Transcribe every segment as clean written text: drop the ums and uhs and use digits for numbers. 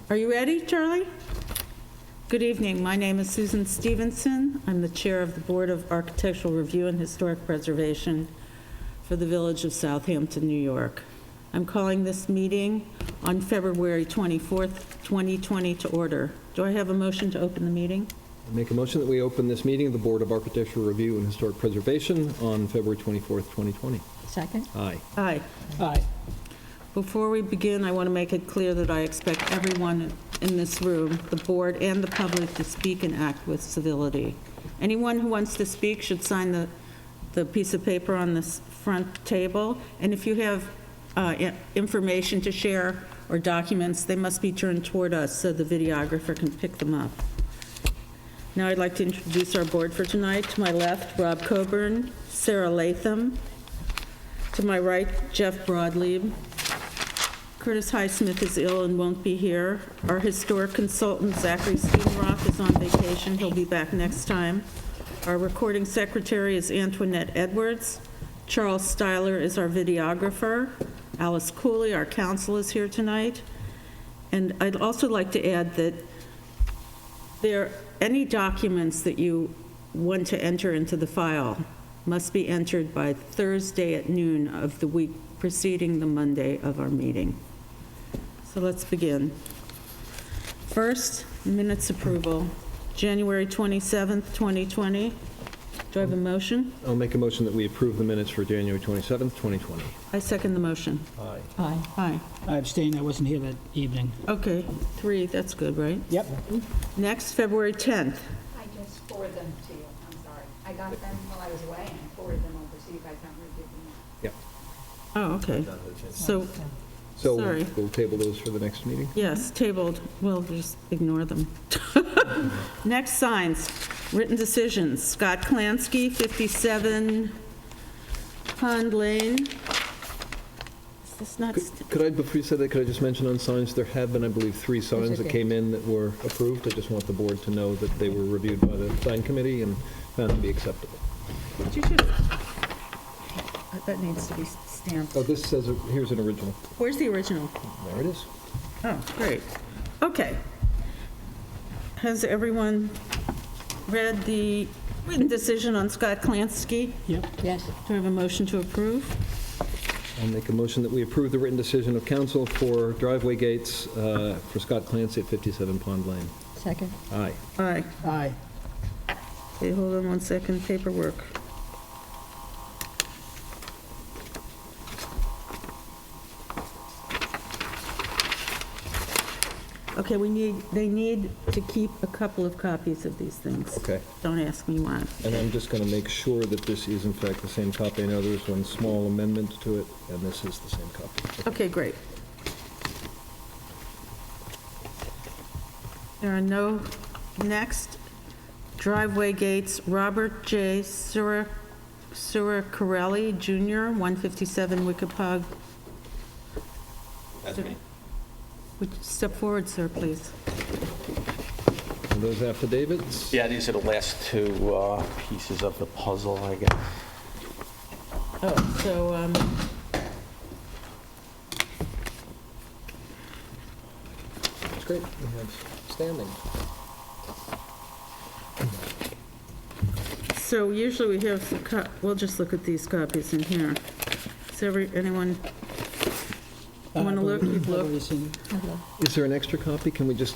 Are you ready, Charlie? Good evening. My name is Susan Stevenson. I'm the chair of the Board of Architectural Review and Historic Preservation for the Village of Southampton, New York. I'm calling this meeting on February 24th, 2020 to order. Do I have a motion to open the meeting? I make a motion that we open this meeting of the Board of Architectural Review and Historic Preservation on February 24th, 2020. Second? Aye. Aye. Aye. Before we begin, I want to make it clear that I expect everyone in this room, the board and the public, to speak and act with civility. Anyone who wants to speak should sign the piece of paper on this front table. And if you have information to share or documents, they must be turned toward us so the videographer can pick them up. Now I'd like to introduce our board for tonight. To my left, Rob Coburn, Sarah Latham. To my right, Jeff Broadleib. Curtis Highsmith is ill and won't be here. Our historic consultant, Zachary Steenrock, is on vacation. He'll be back next time. Our recording secretary is Antoinette Edwards. Charles Styler is our videographer. Alice Cooley, our counsel, is here tonight. And I'd also like to add that any documents that you want to enter into the file must be entered by Thursday at noon of the week preceding the Monday of our meeting. So let's begin. First, minutes approval. January 27th, 2020. Do I have a motion? I'll make a motion that we approve the minutes for January 27th, 2020. I second the motion. Aye. Aye. Aye. I abstain, I wasn't here that evening. Okay, 3, that's good, right? Yep. Next, February 10th. I just forwarded them to you, I'm sorry. I got them while I was away and I forwarded them over so you guys don't review them. Yep. Oh, okay. So, So Sorry. we'll table those for the next meeting? yes, tabled. We'll just ignore them. Next, signs. Written decisions. Scott Klansky, 57 Pond Lane. Is this not? Could I, before you said that, could I just mention on signs, there have been, I believe, 3 signs that came in that were approved. I just want the board to know that they were reviewed by the sign committee and found to be acceptable. You should. That needs to be stamped. Oh, this says, here's an original. Where's the original? There it is. Oh, great. Okay. Has everyone read the written decision on Scott Klansky? Yep. Yes. Do I have a motion to approve? I'll make a motion that we approve the written decision of council for driveway gates for Scott Clancy at 57 Pond Lane. Second? Aye. Aye. Aye. Okay, hold on one second. Paperwork. Okay, they need to keep a couple of copies of these things. Okay. Don't ask me why. And I'm just going to make sure that this is in fact the same copy. I know there's one small amendment to it, and this is the same copy. Okay, great. There are no, next, driveway gates, Robert J. Suracarelli Jr., 157 Wickapog. That's me. Would you step forward, sir, please? Are those affidavits? Yeah, these are the last 2 pieces of the puzzle, I guess. Oh, so, That's great. We have standing. so usually we have, we'll just look at these copies in here. Does anyone want to look? You've looked? Is there an extra copy? Can we just,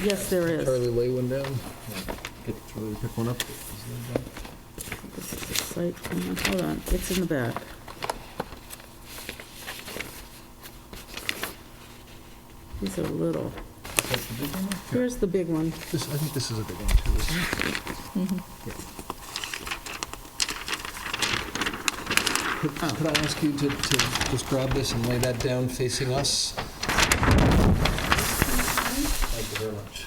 Yes, there is. Charlie, lay one down? Get Charlie to pick one up. This is the site plan. Hold on, it's in the back. These are little. Here's the big one. I think this is a big one too, isn't it? Could I ask you to just grab this and lay that down facing us? Thank you very much.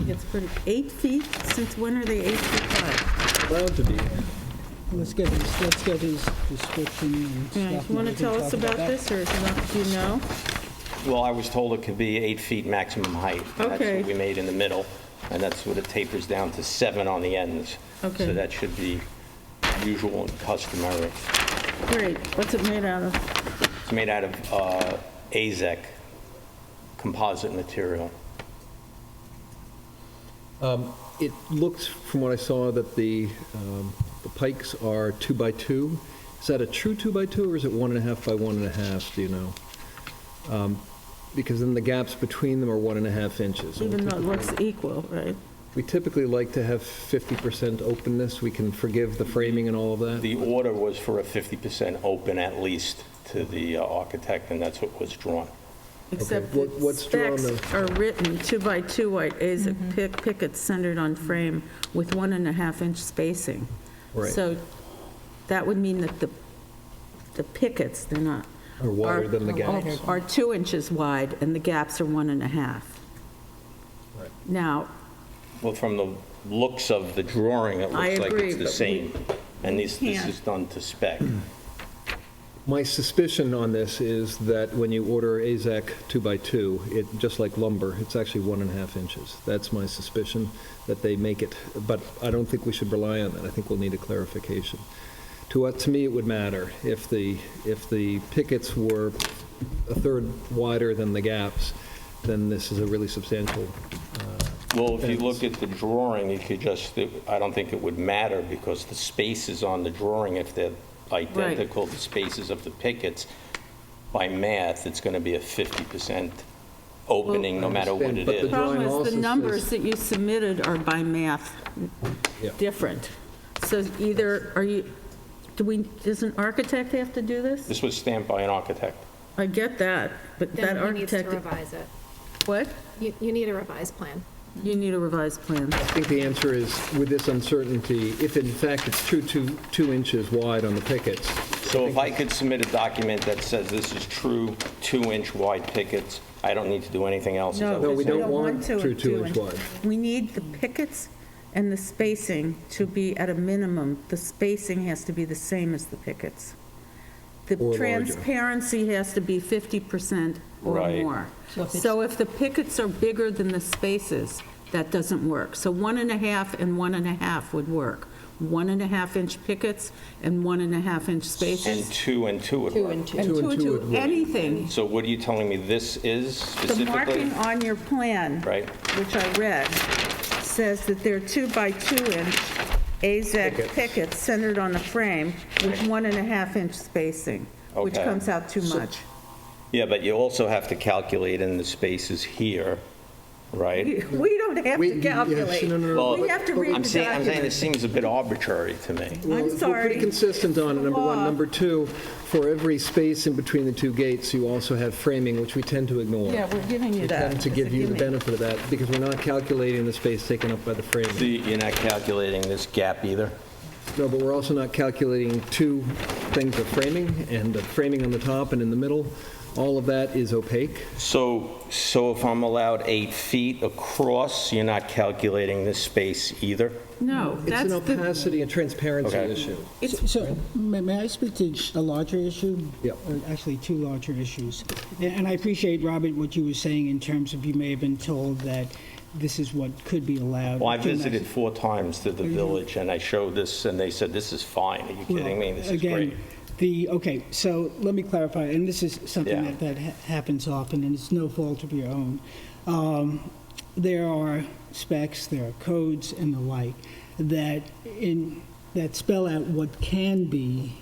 It's pretty, 8 feet? Since when are they 8 feet high? Proud to be. Let's get his description and stuff. Yeah, you want to tell us about this, or do you know? Well, I was told it could be 8 feet maximum height. That's Okay. what we made in the middle, and that's what it tapers down to 7 on the ends. Okay. So that should be usual and customary. Great. What's it made out of? It's made out of AZEC composite material. It looks, from what I saw, that the pikes are 2x2. Is that a true 2x2, or is it 1.5 by 1.5, do you know? Because then the gaps between them are 1.5 inches. Even though it looks equal, right? We typically like to have 50% openness. We can forgive the framing and all of that. The order was for a 50% open at least to the architect, and that's what was drawn. Except Okay, the what's drawn specs are written 2x2 white AZAC pickets centered on frame with 1.5-inch spacing. Right. So that would mean that the pickets, they're not. Or wider than the gaps. Are 2 inches wide, and the gaps are 1.5. Right. Now, Well, from the looks of the drawing, it I looks like agree, it's the but same. And this can't. is done to spec. My suspicion on this is that when you order AZAC 2x2, it, just like lumber, it's actually 1.5 inches. That's my suspicion, that they make it, but I don't think we should rely on that. I think we'll need a clarification. To me, it would matter if the pickets were a third wider than the gaps, then this is a really substantial. Well, if you look at the drawing, you could just, I don't think it would matter because the spaces on the drawing, if they're identical to spaces of the pickets, by math, it's going to be a 50% opening, no matter what it But the is. drawing problem is also the numbers says- that you submitted are by math Yeah. different. So either, does an architect have to do this? This was stamped by an architect. I get that, but that Then he needs to architect, revise it. what? You need a revised plan. You need a revised plan. I think the answer is, with this uncertainty, if in fact it's true 2 inches wide on the pickets, So if I could submit a document that says this is true 2-inch wide pickets, I don't need to do anything else? Is that No, what we you're saying? don't want to- true 2-inch wide. We need the pickets and the spacing to be at a minimum. The spacing has to be the same as the pickets. The Or larger. transparency has to be 50% or Right. more. So if the pickets are bigger than the spaces, that doesn't work. So 1.5 and 1.5 would work. 1.5-inch pickets and 1.5-inch spaces. And 2 and 2 would work. And 2 and 2 2, would work. anything. So what are you telling me this is The specifically? marking on your plan, Right. which I read, says that they're 2-by-2-inch AZAC pickets centered on a frame with 1.5-inch spacing, which Okay. comes out too much. Yeah, but you also have to calculate in the spaces here, right? We don't have We- to yes, calculate. no, no, no, We have to read I'm the saying this document. seems a bit arbitrary to me. Well, I'm We're sorry. pretty consistent on it, number one. Law. Number two, for every space in between the two gates, you also have framing, which we tend to ignore. Yeah, we're giving you We that. tend to as a give you the gimme. benefit of that, because we're not calculating the space taken up by the framing. You're not calculating this gap either? No, but we're also not calculating two things of framing, and the framing on the top and in the middle. All of that is opaque. So if I'm allowed 8 feet across, you're not calculating this space either? No, It's that's an the, opacity and transparency Okay. issue. So, may I speak to a larger issue? Yep. Or actually, two larger issues. And I appreciate, Robert, what you were saying in terms of you may have been told that this is what could be allowed. Well, I visited 4 times to the village, and I showed this, and they said, this is fine. Are you kidding me? This is great. Okay, so let me clarify, and this is something Yeah. that happens often, and it's no fault of your own. There are specs, there are codes and the like that spell out what can be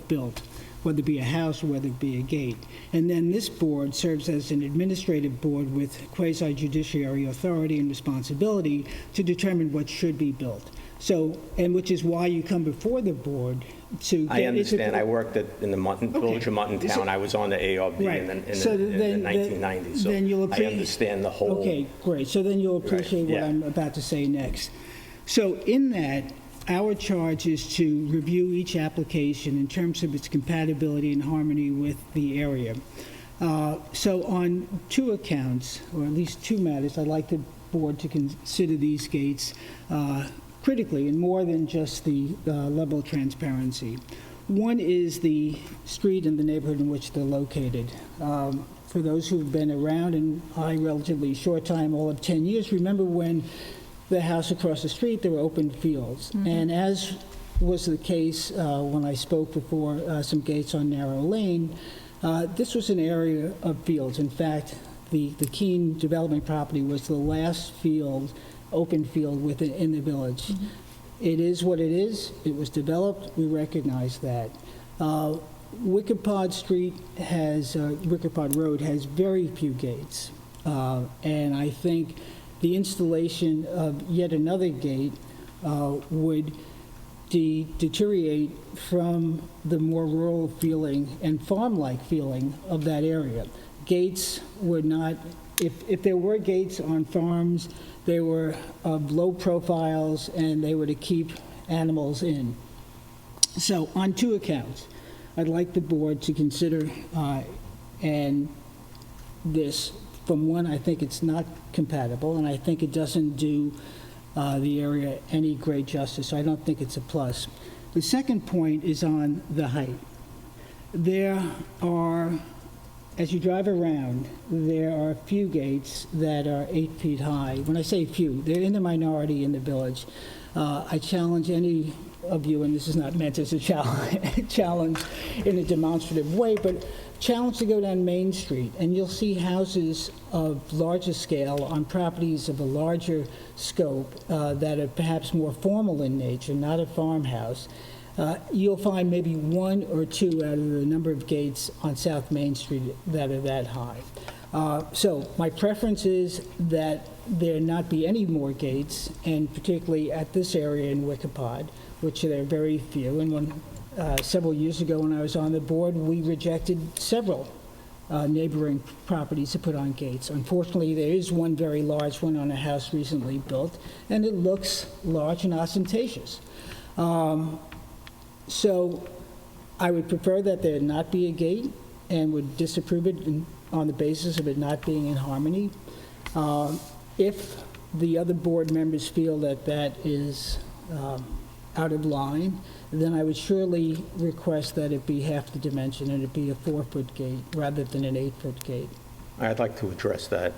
built, whether it be a house or whether it be a gate. And then this board serves as an administrative board with quasi-judiciary authority and responsibility to determine what should be built. So, and which is why you come before the board to. I understand. I worked in the village of Muttontown. I was on the ARB Right. in the So then- 1990s, so then you'll I understand the whole. Okay, great. So then you'll appreciate what yeah. I'm about to say next. So in that, our charge is to review each application in terms of its compatibility and harmony with the area. So on 2 accounts, or at least 2 matters, I'd like the board to consider these gates critically, and more than just the level of transparency. One is the street and the neighborhood in which they're located. For those who've been around in a relatively short time, all of 10 years, remember when the house across the street, there were open fields. And as was the case when I spoke before some gates on Narrow Lane, this was an area of fields. In fact, the Keene development property was the last field, open field in the village. It is what it is. It was developed. We recognize that. Wickapod Road has very few gates. And I think the installation of yet another gate would deteriorate from the more rural feeling and farm-like feeling of that area. Gates were not, if there were gates on farms, they were of low profiles and they were to keep animals in. So on 2 accounts, I'd like the board to consider and this. From one, I think it's not compatible, and I think it doesn't do the area any great justice. So I don't think it's a plus. The second point is on the height. There are, as you drive around, there are a few gates that are 8 feet high. When I say few, they're in the minority in the village. I challenge any of you, and this is not meant as a challenge in a demonstrative way, but challenge to go down Main Street, and you'll see houses of larger scale on properties of a larger scope that are perhaps more formal in nature, not a farmhouse. You'll find maybe 1 or 2 out of the number of gates on South Main Street that are that high. So my preference is that there not be any more gates, and particularly at this area in Wickapod, which there are very few. And when several years ago when I was on the board, we rejected several neighboring properties to put on gates. Unfortunately, there is one very large one on a house recently built, and it looks large and ostentatious. So I would prefer that there not be a gate and would disapprove it on the basis of it not being in harmony. If the other board members feel that that is out of line, then I would surely request that it be half the dimension and it be a 4-foot gate rather than an 8-foot gate. I'd like to address that.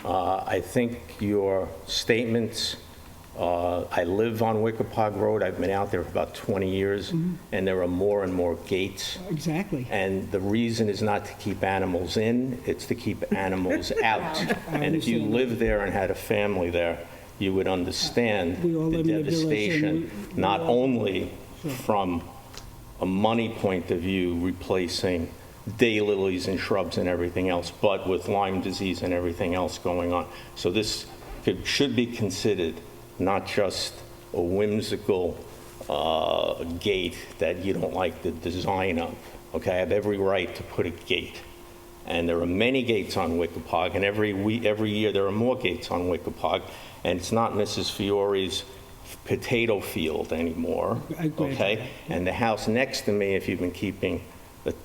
I think your statements, I live on Wickapog Road. I've been out there for about 20 years, and there are more and more gates. Exactly. And the reason is not to keep animals in, it's to keep animals out. And if you lived there and had a family there, you would understand We all the live in a village, and devastation, we not all- only from a money point of view, replacing daylilies and shrubs and everything else, but with Lyme disease and everything else going on. So this should be considered not just a whimsical gate that you don't like the design of. Okay, I have every right to put a gate. And there are many gates on Wickapog, and every year there are more gates on Wickapog, and it's not Mrs. Fiore's potato field anymore, I agree. okay? And the house next to me, if you've been keeping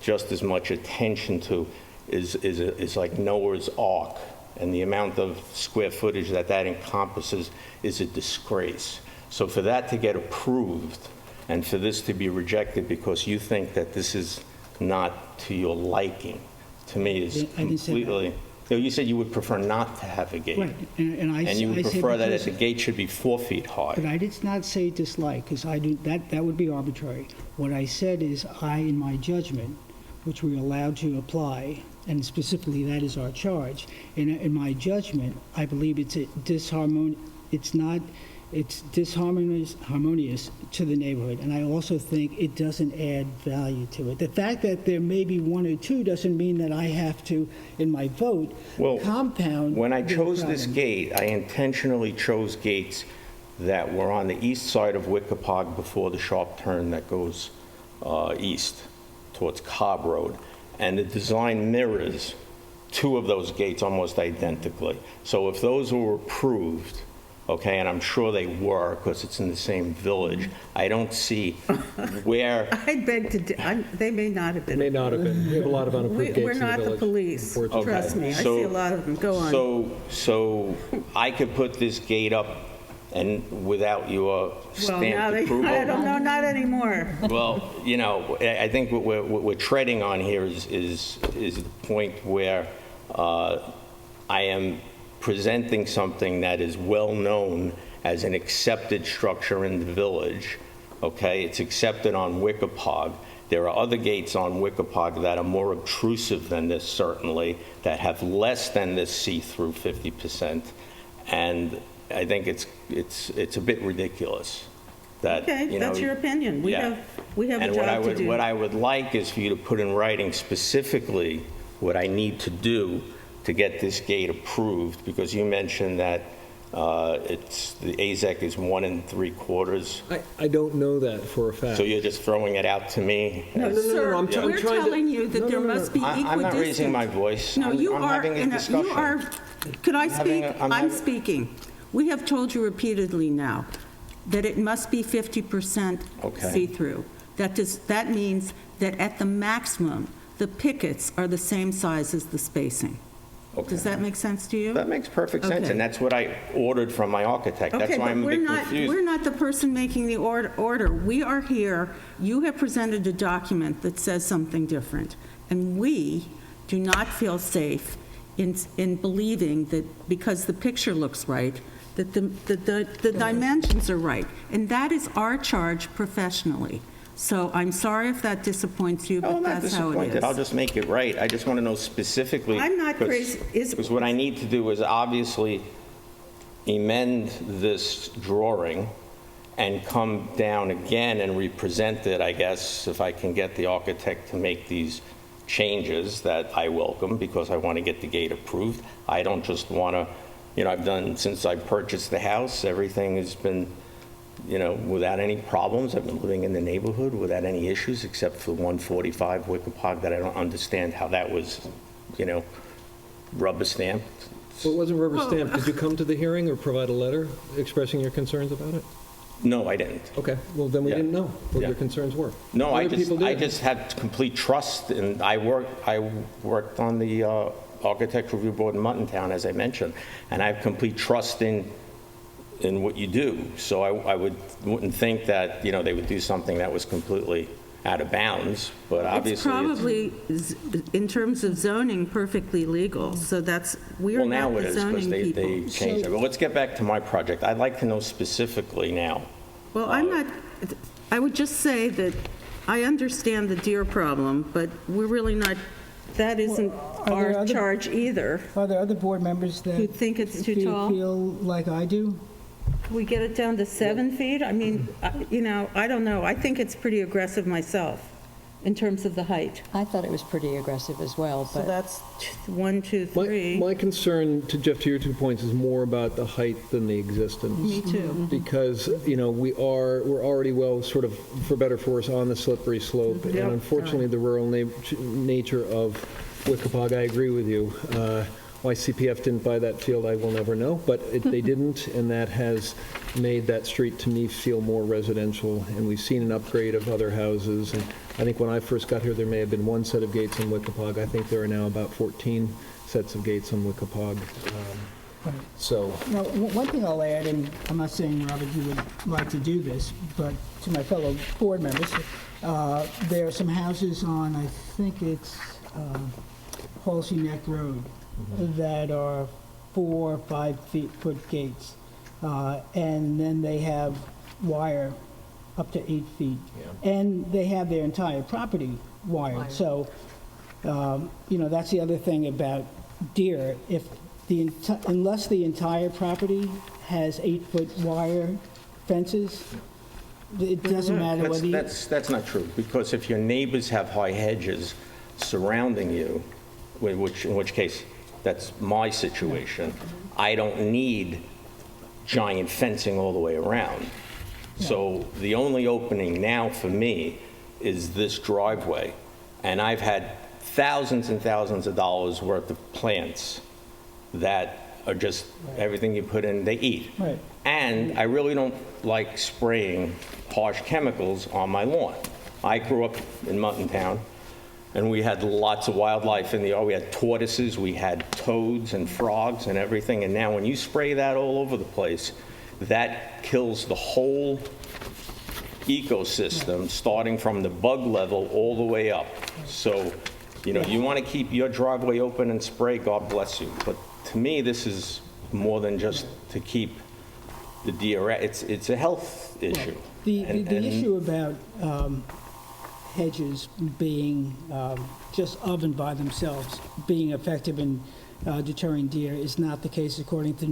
just as much attention to, is like Noah's Ark, and the amount of square footage that encompasses is a disgrace. So for that to get approved, and for this to be rejected because you think that this is not to your liking, to me is I didn't say that. completely... No, you said you would prefer not to have a gate. Right, And you would I said prefer that because- the gate should be 4 feet high. But I did not say dislike, because that would be arbitrary. What I said is in my judgment, which we're allowed to apply, and specifically that is our charge, in my judgment, I believe it's disharmonious to the neighborhood, and I also think it doesn't add value to it. The fact that there may be 1 or 2 doesn't mean that I have to, in my vote, compound. When I the chose this problem. gate, I intentionally chose gates that were on the east side of Wickapog before the sharp turn that goes east towards Cobb Road. And the design mirrors 2 of those gates almost identically. So if those were approved, okay, and I'm sure they were because it's in the same village, I don't see where... I beg to, they may not have It been. may not have been. We have a lot of unapproved gates in the We're village. not the police, unfortunately. trust me. I So- see a lot of them. Go on. So I could put this gate up and without your Well, now stamped they, approval? I don't know, not anymore. Well, you know, I think what we're treading on here is the point where I am presenting something that is well-known as an accepted structure in the village, okay? It's accepted on Wickapog. There are other gates on Wickapog that are more obtrusive than this, certainly, that have less than this see-through 50%. And I think it's a bit ridiculous that, Okay, you know. that's your opinion. We Yeah. have a And job to do. what I would like is for you to put in writing specifically what I need to do to get this gate approved, because you mentioned that the AZEC is 1 3/4. I don't know that for a fact. So you're just throwing it out to me? No, no, sir, I'm we're trying to- telling you that No, there no, no, must be equidistant. I'm not raising my voice. No, you I'm are, having a discussion. you are, could I speak? I'm I'm having- speaking. We have told you repeatedly now that it must be 50% Okay. see-through. That means that at the maximum, the pickets are the same size as the spacing. Does that make sense to you? That makes perfect sense, Okay. and that's what I ordered from my architect. That's Okay, why but I'm a we're bit not, confused. we're not the person making the order. We are here, you have presented a document that says something different, and we do not feel safe in believing that because the picture looks right, that the dimensions are right, and that is our charge professionally. So I'm sorry if that disappoints you, No, but I'm not that's how it disappointed. I'll is. just make it right. I just want to know specifically. I'm not crazy. Because what I need to do is obviously amend this drawing and come down again and represent it, I guess, if I can get the architect to make these changes that I welcome, because I want to get the gate approved. I don't just want to, I've done, since I purchased the house, everything has been, without any problems. I've been living in the neighborhood without any issues, except for 145 Wickapog that I don't understand how that was, rubber stamped. Well, it wasn't rubber stamped. Did you come to the hearing or provide a letter expressing your concerns about it? No, I didn't. Okay, well, then we Yeah. didn't know what Yeah. your concerns were. No, Other people I did. just had complete trust, and I worked on the Architectural Review Board in Muttontown, as I mentioned, and I have complete trust in what you do. So I wouldn't think that, they would do something that was completely out of bounds, but It's obviously. probably, in terms of zoning, perfectly legal, so we're Well, now not it the is, because zoning they people. changed it. But let's get back to my project. I'd like to know specifically now. Well, I would just say that I understand the deer problem, but we're really not, that isn't are there our other- charge either. Are there other board members that You think it's too tall? feel like I do? Can we get it down to 7 feet? I mean, I don't know. I think it's pretty aggressive myself in terms of the height. I thought it was pretty aggressive as well, So but that's 1, 2, 3. My concern, to Jeff, to your 2 points, is more about the height than the existence. Me too. Because, we're already well, sort of, for better or for worse, on the slippery slope. And Yep. unfortunately, the rural nature of Wickapog, I agree with you. Why CPF didn't buy that field, I will never know, but they didn't, and that has made that street, to me, feel more residential, and we've seen an upgrade of other houses, and I think when I first got here, there may have been 1 set of gates on Wickapog. I think there are now about 14 sets of gates on Wickapog. So, Now, one thing I'll add, and I'm not saying, Robert, you would like to do this, but to my fellow board members, there are some houses on, I think it's Halsey Neck Road, that are 4 or 5 foot gates. And then they have wire up to 8 feet. And they have their entire property wired. So, that's the other thing about deer. Unless the entire property has 8-foot wire fences, it doesn't matter whether you... That's not true, because if your neighbors have high hedges surrounding you, in which case, that's my situation, I don't need giant fencing all the way around. So the only opening now for me is this driveway, and I've had thousands and thousands of dollars worth of plants that are just, everything you put in, they eat. Right. And I really don't like spraying harsh chemicals on my lawn. I grew up in Muttontown, and we had lots of wildlife in the yard. We had tortoises, we had toads and frogs and everything, and now when you spray that all over the place, that kills the whole ecosystem, starting from the bug level all the way up. So, you want to keep your driveway open and spray, God bless you. But to me, this is more than just to keep the deer. It's a health issue. The And- issue about hedges being, just of and by themselves, being effective in deterring deer is not the case according to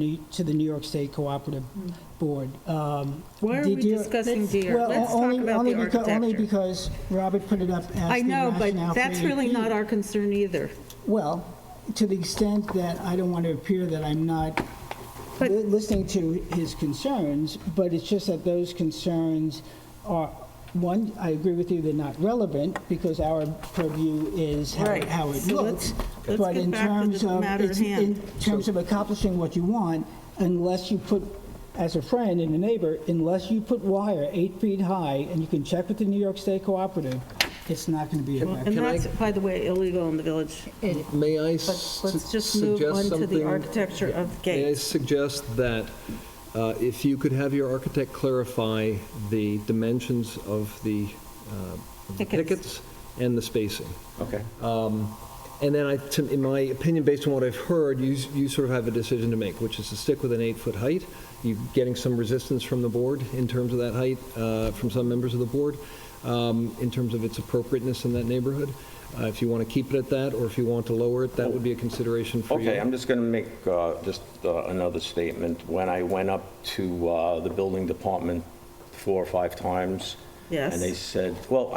the New York State Cooperative Board. Why are we discussing deer? Well, Let's talk about the only architecture. because Robert put it up as I the know, but rationale for that's really ARB. not our concern either. Well, to the extent that I don't want to appear that I'm not But- listening to his concerns, but it's just that those concerns are, one, I agree with you, they're not relevant because our purview is Right. how it So looks. let's But get in back to terms the of, matter at hand. in terms of accomplishing what you want, unless you put, as a friend and a neighbor, unless you put wire 8 feet high, and you can check with the New York State Cooperative, it's not going to be effective. And Can I- that's, by the way, illegal in the village. May I But let's just move suggest on to the something? architecture of May I gates. suggest that if you could have your architect clarify the dimensions of the pickets and the spacing. Okay. And then, in my opinion, based on what I've heard, you sort of have a decision to make, which is to stick with an 8-foot height. You're getting some resistance from the board in terms of that height, from some members of the board, in terms of its appropriateness in that neighborhood. If you want to keep it at that, or if you want to lower it, that would be a consideration for you. Okay, I'm just going to make another statement. When I went up to the building department 4 or 5 times, Yes. and they said, well,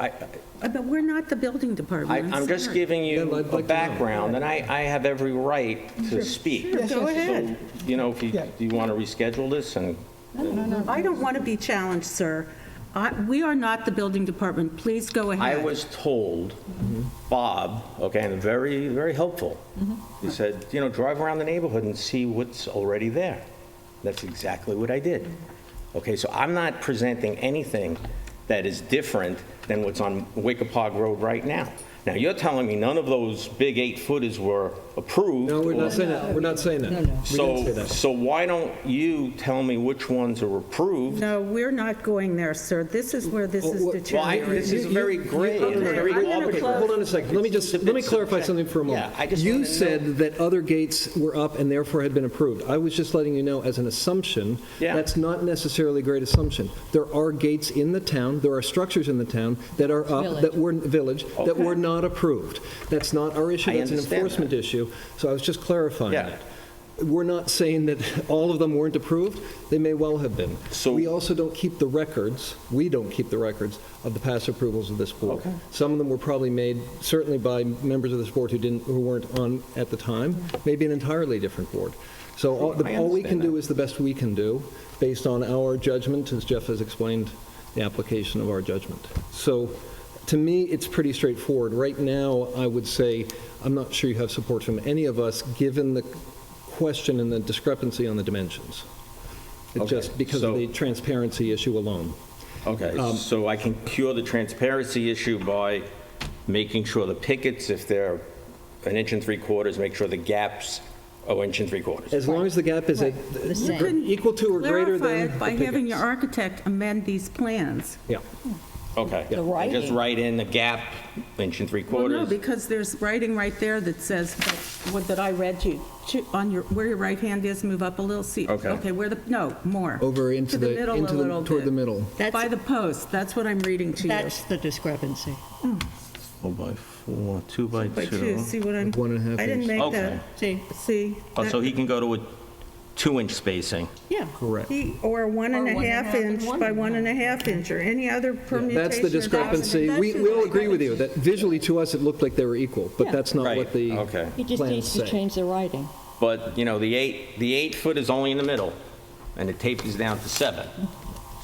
But we're not the building department. I'm just sorry. giving Yeah, you I'd a like to know. background, and I have every right to speak. Sure, go ahead. You know, if you, Yeah. do you want to reschedule this? And I don't want to be challenged, sir. We are not the building department. Please go I ahead. was told, Bob, okay, and very, very helpful, he said, you know, drive around the neighborhood and see what's already there. That's exactly what I did. Okay, so I'm not presenting anything that is different than what's on Wickapog Road right now. Now, you're telling me none of those big 8-footers were approved? No, we're or- not saying that. We're not saying that. We didn't say So, that. so why don't you tell me which ones are approved? No, we're not going there, sir. This is where this is Well, This deteriorating. is very gray and very I'm gonna arbitrary. close- Hold on a second. Let me It's clarify subject- something for a moment. Yeah, I just You wanna know- said that other gates were up and therefore had been approved. I was just letting you know as an assumption, Yeah. that's not necessarily a great assumption. There are gates in the town, there are structures in the town that are up, that were, village, that Okay. were not approved. That's not our issue, I that's an understand enforcement that. issue. So I was just clarifying Yeah. that. We're not saying that all of them weren't approved. They may well have been. So- We also don't keep the records, we don't keep the records of the past approvals of this board. Okay. Some of them were probably made, certainly by members of this board who weren't on at the time, maybe an entirely different board. So all I all we can understand do that. is the best we can do, based on our judgment, as Jeff has explained, the application of our judgment. So to me, it's pretty straightforward. Right now, I would say, I'm not sure you have support from any of us, given the question and the discrepancy on the dimensions. It's Okay, just because of so- the transparency issue alone. Okay, so I can cure the transparency issue by making sure the pickets, if they're 1 3/4, make sure the gaps are 1 3/4. As long as the gap is same. equal to or greater Clarify than it by the having your pickets. architect amend these plans. Yeah. Okay. The And just writing. write in the gap, 1 3/4. Well, no, because there's writing right there that says, that I read to you, on your, where your right hand is, move up a little, see. Okay. Okay, where the, no, more. Over into To the, middle a into little the, toward bit. the middle. By the post, that's what I'm reading to you. That's the discrepancy. 4x4, 2x2. By two, see what I'm, 1.5 I didn't inch. make Okay. that, See? see? Oh, so he can go to a 2-inch spacing. Yeah. Correct. Or 1.5 inch by 1.5 inch, or any other permutation. That's the of discrepancy. that. We That's will the agree with you that visually to us, it looked like they were equal, but Yeah. that's not Right, what the okay. He just plans needs to say. change the writing. But, you know, the 8-foot is only in the middle, and it tapers down to 7.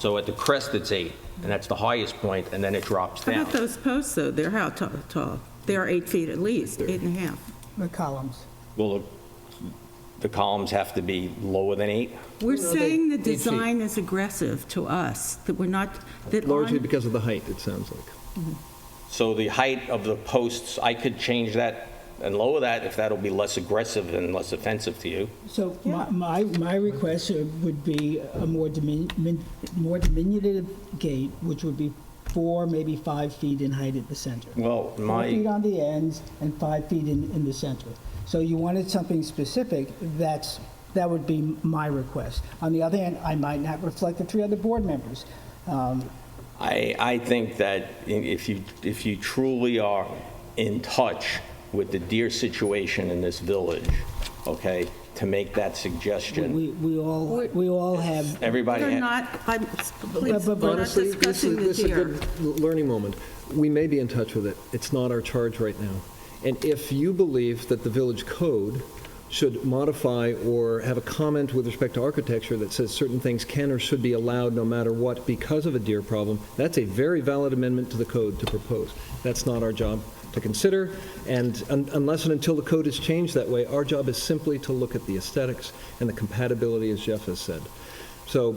So at the crest, it's 8, and that's the highest point, and then it drops How down. about those posts, though? They're how tall? They're 8 feet at least, 8.5. The columns. Well, the columns have to be lower than 8? We're No, saying the 8 feet. design is aggressive to us, that we're not, that Largely on, because of the height, it sounds like. So the height of the posts, I could change that and lower that if that'll be less aggressive and less offensive to you. So my request would be a more diminutive gate, which would be 4, maybe 5 feet in height at the center. Well, 4 feet on the ends and 5 feet in the center. So you wanted something specific, that would be my request. On the other hand, I might not reflect the 3 other board members. I think that if you truly are in touch with the deer situation in this village, okay, to make that suggestion, We all have, everybody, We're not, please, but we're not Honestly, discussing the this is a deer. good learning moment. We may be in touch with it. It's not our charge right now. And if you believe that the village code should modify or have a comment with respect to architecture that says certain things can or should be allowed no matter what because of a deer problem, that's a very valid amendment to the code to propose. That's not our job to consider, and unless and until the code is changed that way, our job is simply to look at the aesthetics and the compatibility, as Jeff has said. So,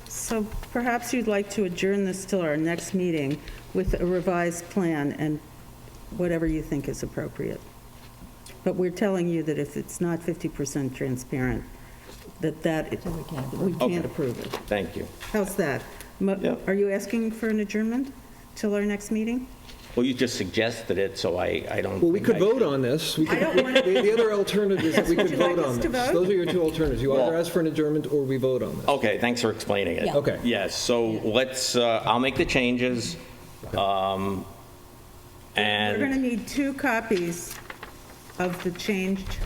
So perhaps you'd like to adjourn this till our next meeting with a revised plan and whatever you think is appropriate. But we're telling you that if it's not 50% transparent, we can't Okay. approve it. thank you. How's that? Yeah. Are you asking for an adjournment till our next meeting? Well, you just suggested it, so I don't. well, we think could I vote should- on this. We I could- don't wanna- The other alternative is that we Yes, would could you like vote us on to this. vote? Those are your two alternatives. You either Well- ask for an adjournment or we vote on this. Okay, thanks for explaining it. Yeah. Okay. Yes, so let's, I'll make the changes. We're going to And need 2 copies of the changed,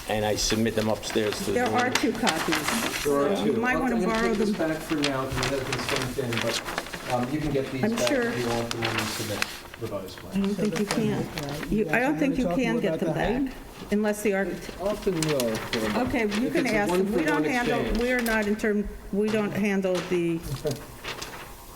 I submit them upstairs to the there are board. 2 copies. There are So you two. might want to borrow them. back for now, because it has been stamped in, but you can get these I'm back sure- if you want them when you submit revised I plans. don't think you can. You I don't guys think you wanna talk can more get about them the height? back unless the architect, Often will. okay, you If can it's a ask them. We one-for-one don't handle, exchange. we are not in term, we don't handle the,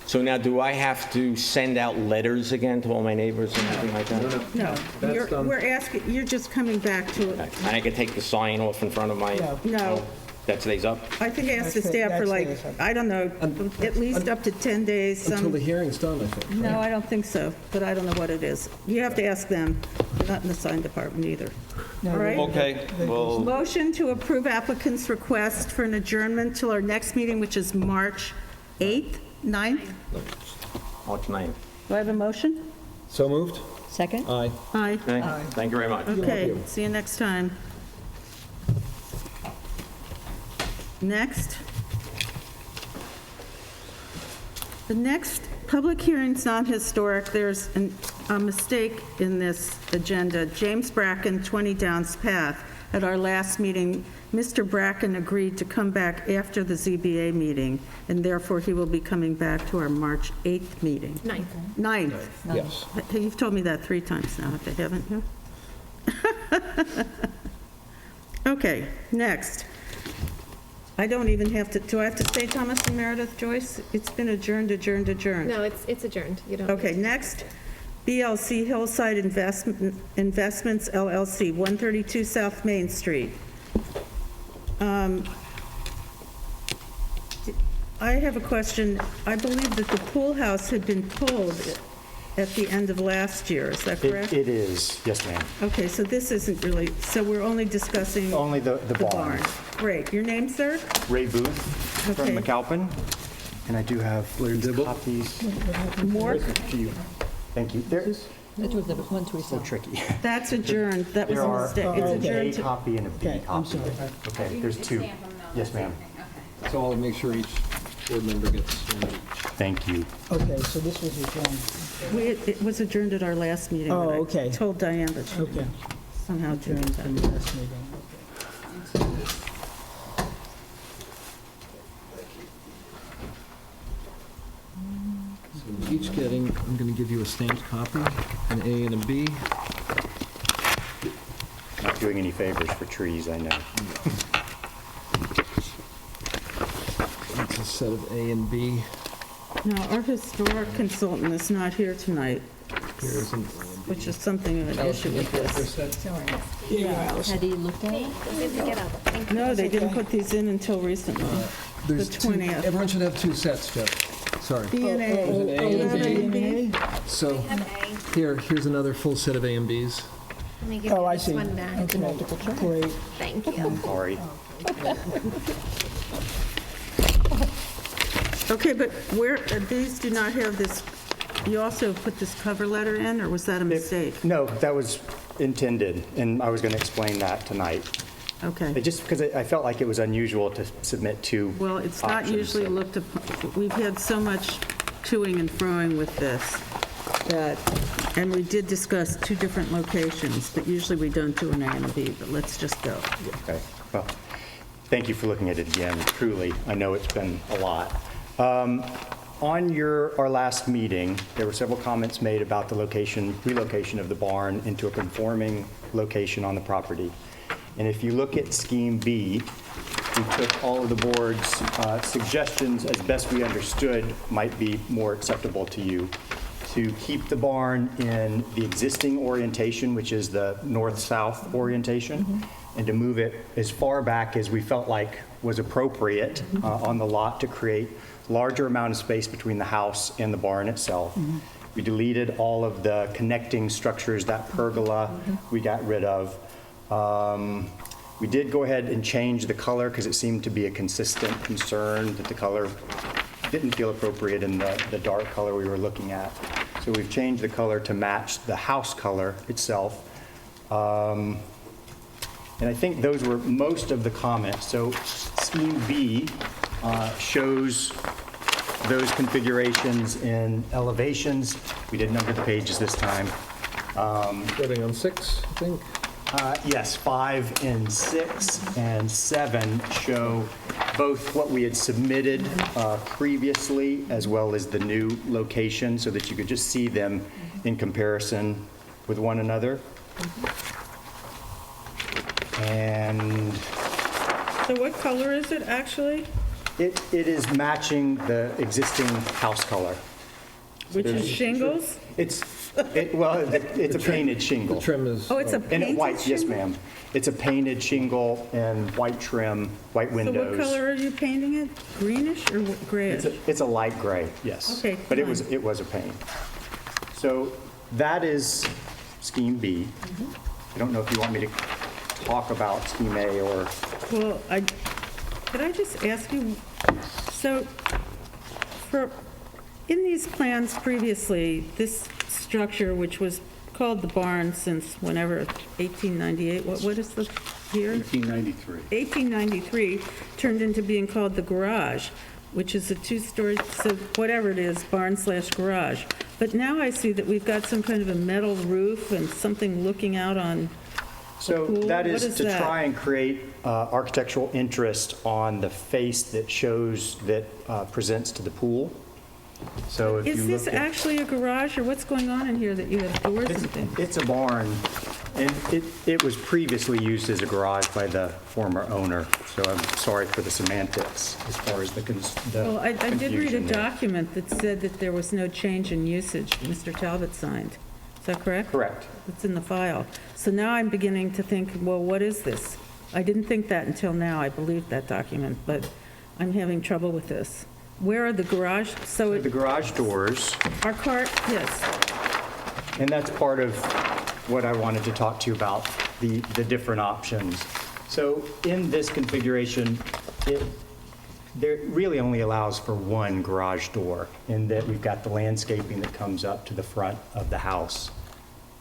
So now, do I have to send out letters again to all my neighbors and everything like that? no. That's You're- done. We're asking, you're just coming back to it. Okay. And I can take the sign off in front of my, No, that stays up? I think ask the That's it, staff for that's like, it. I don't know, at least up to 10 days. Until the Some, hearing's done, I think. no, I don't think so, but I don't know what it is. You have to ask them, not in the sign department either. All right? Okay, well, Motion to approve applicant's request for an adjournment till our next meeting, which is March 8th, 9th. March 9th. Do I have a motion? So moved? Second? Aye. Aye. Okay, thank you very much. Okay, see you next time. Next. The next public hearing's non-historic. There's a mistake in this agenda. James Bracken, 20 Downs Path. At our last meeting, Mr. Bracken agreed to come back after the ZBA meeting, and therefore he will be coming back to our March 8th meeting. 9th. Yes. You've told me that 3 times now, haven't you? Okay, next. I don't even have to, do I have to say Thomas and Meredith Joyce? It's been adjourned. No, it's adjourned. You don't. Okay, next, BLC Hillside Investments LLC, 132 South Main Street. I have a question. I believe that the pool house had been pulled at the end of last year, is that correct? It is, yes, ma'am. Okay, so this isn't really, so we're only discussing Only the barn. Great. Your name, sir? Ray Booth from Okay. McAlpin, and I do have copies. More? for you. Thank you. There is That was the ones we a little saw. tricky. That's adjourned. That was There a are mistake. It's an A adjourned to... copy and a B Okay, I'm copy. sorry. Okay, there's two. Stamp them, though. Yes, ma'am. Okay. So I'll make sure each board member gets one each. Thank you. Okay, so this was adjourned. It was adjourned at our last meeting. Oh, but I okay. told Diane that she Okay. somehow Adjourned did from that. the last meeting. So each getting, I'm going to give you a stamped copy, an A and a B. Not doing any favors for trees, I know. That's a set of A and B. No, our historic consultant is not here tonight, Here's an which is something of an issue with this. Had he looked at it? Didn't get up. Thank you. No, they didn't put these in until recently. There's The two, 20th. everyone should have two sets, Jeff. Sorry. B and A. There's an A and a B. B. So here's another full set of A and Bs. Let me give Oh, you I this see. one back. Okay, great. Thank you. Sorry. Okay, but where, these do not have this, you also put this cover letter in, or was that a mistake? No, that was intended, and I was going to explain that tonight. Okay. Just because I felt like it was unusual to submit two Well, it's not options, usually so- looked upon, we've had so much toing and froing with this that, and we did discuss two different locations, but usually we don't do an A and a B, but let's just go. Okay, well, thank you for looking at it again, truly. I know it's been a lot. On our last meeting, there were several comments made about the relocation of the barn into a conforming location on the property. And if you look at Scheme B, we took all of the board's suggestions as best we understood might be more acceptable to you, to keep the barn in the existing orientation, which is the north-south orientation, and to move it as far back as we felt like was appropriate on the lot to create larger amount of space between the house and the barn itself. We deleted all of the connecting structures, that pergola we got rid of. We did go ahead and change the color because it seemed to be a consistent concern that the color didn't feel appropriate in the dark color we were looking at. So we've changed the color to match the house color itself. And I think those were most of the comments. So Scheme B shows those configurations in elevations. We did number the pages this time. Starting on 6, I think. Yes, 5 and 6 and 7 show both what we had submitted previously as well as the new location so that you could just see them in comparison with one another. And So what color is it actually? it is matching the existing house color. Which is shingles? It's a painted shingle. The trim is. Oh, it's a And painted white, yes, shingle? ma'am. It's a painted shingle and white trim, white So windows. what color are you painting it? Greenish or grayish? It's a light gray, yes. Okay, But it fine. was a paint. So that is Scheme B. I don't know if you want me to talk about Scheme A or, Well, could I just ask you, so in these plans previously, this structure, which was called the barn since whenever, 1898, what is the year? 1893. 1893, turned into being called the garage, which is a two-story, so whatever it is, barn/garage. But now I see that we've got some kind of a metal roof and something looking out on, so pool? that What is is to that? try and create architectural interest on the face that shows, that presents to the pool. So if you is this look at. actually a garage, or what's going on in here that you have doors and things? It's a barn, and it was previously used as a garage by the former owner, so I'm sorry for the semantics as far as the Well, I did read a confusion there. document that said that there was no change in usage, Mr. Talbot signed. Is that correct? Correct. It's in the file. So now I'm beginning to think, well, what is this? I didn't think that until now. I believed that document, but I'm having trouble with this. Where are the garage, so The garage doors, our car, yes. and that's part of what I wanted to talk to you about, the different options. So in this configuration, there really only allows for one garage door, in that we've got the landscaping that comes up to the front of the house.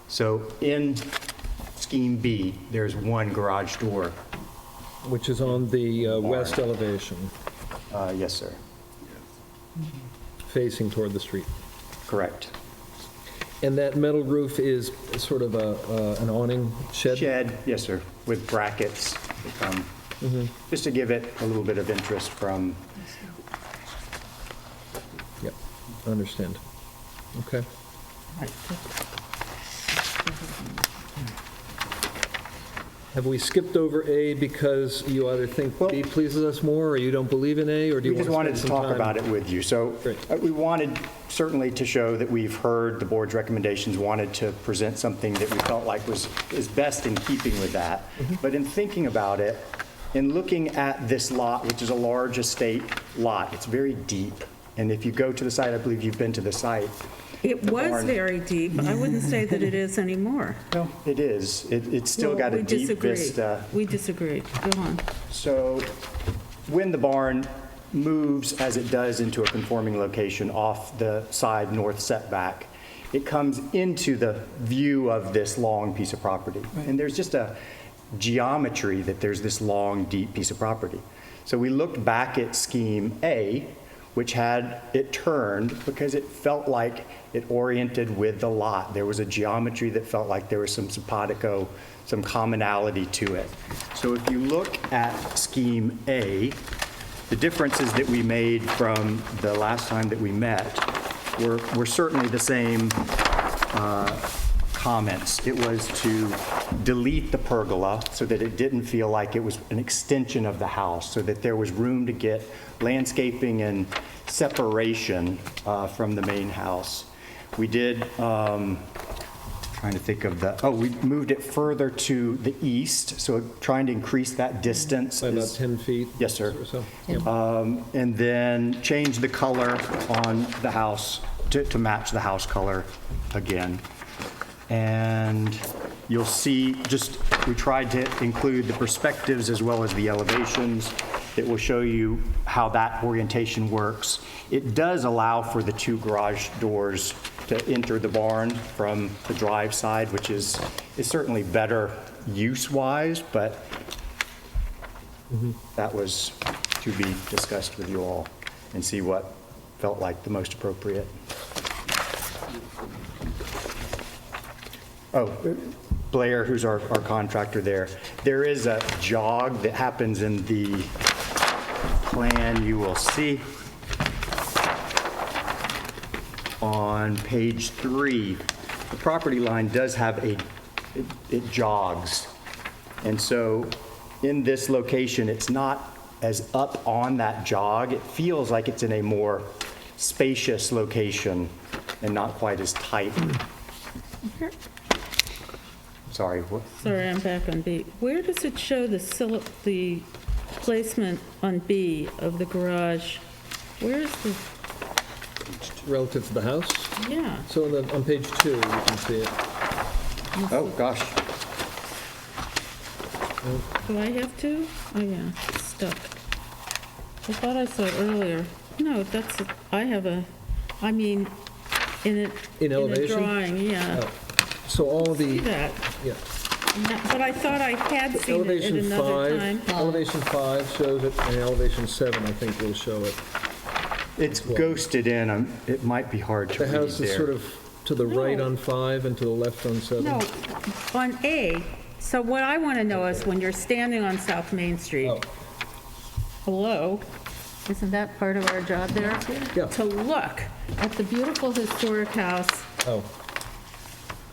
So in Scheme B, there's one garage door. Which is on the west elevation, Yes, sir. facing toward the street. Correct. And that metal roof is sort of an awning shed? Shed, yes, sir, with brackets that come, just to give it a little bit of interest from, Yep, I understand. Okay. Have we skipped over A because you either think Well- B pleases us more, or you don't believe in A, or do you we want just to wanted spend to some talk time? about it with you. So Great. we wanted certainly to show that we've heard the board's recommendations, wanted to present something that we felt like is best in keeping with that. But in thinking about it, in looking at this lot, which is a large estate lot, it's very deep. And if you go to the site, I believe you've been to the site. It The was barn- very deep. I wouldn't say that it is anymore. No, it is. It's still Well, got a we deep disagree. vista. We disagree. Go on. So when the barn moves, as it does, into a conforming location off the side north setback, it comes into the view of this long piece of property. And there's just geometry that there's this long, deep piece of property. So we looked back at scheme A, which had it turned because it felt like it oriented with the lot. There was a geometry that felt like there was some simpatico, some commonality to it. So if you look at scheme A, the differences that we made from the last time that we met were certainly the same comments. It was to delete the pergola so that it didn't feel like it was an extension of the house, so that there was room to get landscaping and separation from the main house. We did, trying to think of we moved it further to the east, so trying to increase that distance. By about 10 feet? Yes, sir. Or so? And then change the color on the house to match the house color again. And you'll see, we tried to include the perspectives as well as the elevations that will show you how that orientation works. It does allow for the 2 garage doors to enter the barn from the drive side, which is certainly better use-wise, but that was to be discussed with you all and see what felt like the most appropriate. Oh, Blair, who's our contractor there is a jog that happens in the plan you will see on page 3. The property line does have it jogs. And so in this location, it's not as up on that jog. It feels like it's in a more spacious location and not quite as tight. Sorry, what? Sorry, I'm back on B. Where does it show the placement on B of the garage? Where is the, Relative to the house? yeah. So on page 2, you can see it. Oh, gosh. Do I have to? Oh, yeah, it's stuck. I thought I saw it earlier. No, I mean, in a elevation? drawing, yeah. Oh. So all of See the, that? yeah. No, but I thought I had seen it at Elevation another time. 5, elevation 5 shows it, and elevation 7, I think, will show it. It's ghosted in. It might be hard to The read house is sort there. of to the right No. on 5 and to the left on 7. No, on A, so what I want to know is when you're standing on South Main Street, Oh. hello, isn't that part of our job there? Yeah. To look at the beautiful historic house Oh,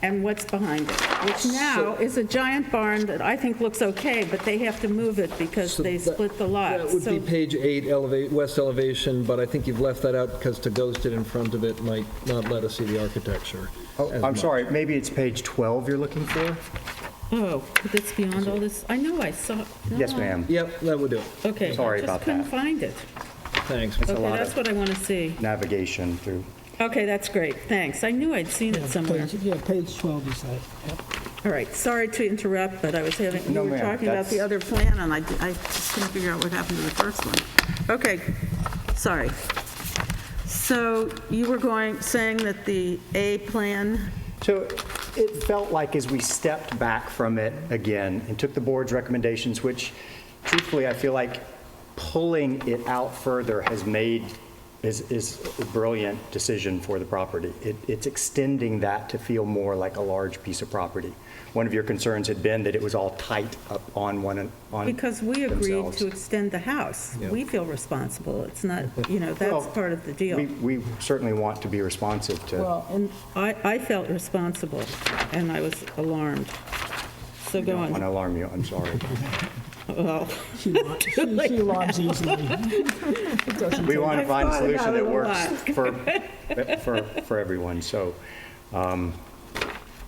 and what's behind it, which now is a giant barn that I think looks okay, but they have to move it because So they that- split the lot. that would So be page 8, west elevation, but I think you've left that out because to ghost it in front of it might not let us see the architecture. Oh, as I'm much. sorry, maybe it's page 12 you're looking for? Oh, that's beyond all this? I know I saw. Yes, no. ma'am. Yep, that would do it. Okay. Sorry I about just couldn't that. find it. Thanks. It's a Okay, lot that's of what I want to see. navigation through. Okay, that's great, thanks. I knew I'd seen it somewhere. Page 12 is that, yep. All right, sorry to interrupt, but I was having, you No, were ma'am, talking about the that's- other plan, and I just couldn't figure out what happened to the first one. Okay, sorry. So you were saying that the A plan, So it felt like as we stepped back from it again and took the board's recommendations, which truthfully, I feel like pulling it out further is a brilliant decision for the property. It's extending that to feel more like a large piece of property. One of your concerns had been that it was all tight up on because we agreed themselves. to extend the house. Yeah. We feel responsible. It's not, that's Well, part of the deal. We certainly want to be responsive to. Well, and I felt responsible, and I was alarmed. So I go don't want to on. alarm you, I'm sorry. Well, She alarms easily. We want to I've find a thought solution about that it a works for everyone, so, am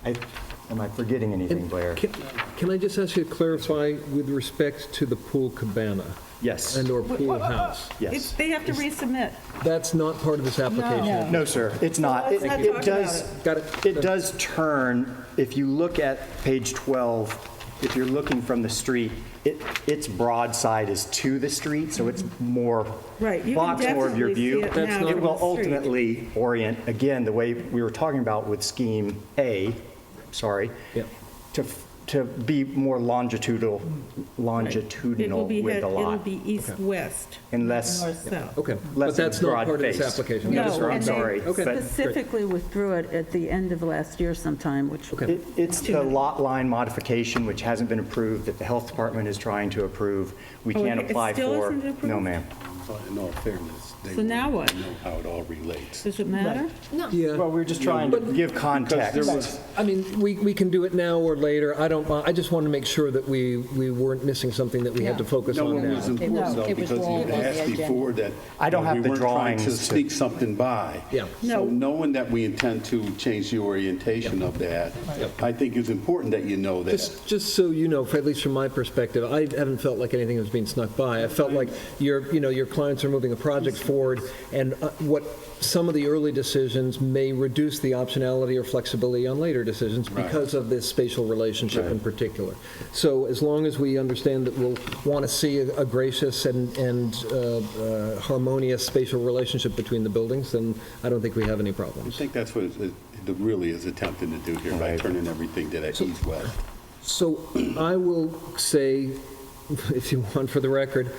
I forgetting anything, Blair? Can I just ask you to clarify with respect to the pool cabana Yes, and/or pool house? yes. they have to resubmit. That's not part of this application? No, sir, it's not. Let's not It talk does, about Got it. it does turn, if you look at page 12, if you're looking from the street, its broadside is to the street, so it's more, Right, you can blocks more of your definitely see view. it now It from will the street. ultimately orient, again, the way we were talking about with scheme A, sorry, Yep. to be more longitudinal It will be, with the it'll lot, be east-west, and less, north-south. Okay, less but that's not part of this broad-based. application. No, That is right. I'm sorry. Okay. but Specifically withdrew it at the end of last year sometime, which. It's Too the many. lot line modification, which hasn't been approved, that the health department is trying to approve. We Oh, can't it apply still for. isn't approved? No, ma'am. In all fairness, they So now what? know how it all relates. Does it matter? No. Yeah. Well, we're just trying to give context. I mean, we can do it now or later. I just want to make sure that we weren't missing something that we had to focus No, on it now. was important No, though, it was because wrong you on the asked agenda. before that. I don't have we the weren't trying drawings to to- sneak something by. Yeah. No. So knowing that we intend to change the orientation of that, I think it's important that you know that. Just so you know, at least from my perspective, I haven't felt like anything was being snuck by. I felt like your clients are moving a project forward, and what some of the early decisions may reduce the optionality or flexibility on later decisions because of this spatial relationship in particular. So as long as we understand that we'll want to see a gracious and harmonious spatial relationship between the buildings, then I don't think we have any I problems. think that's what it really is attempting to do here by turning everything to that east-west. So I will say, if you want for the record,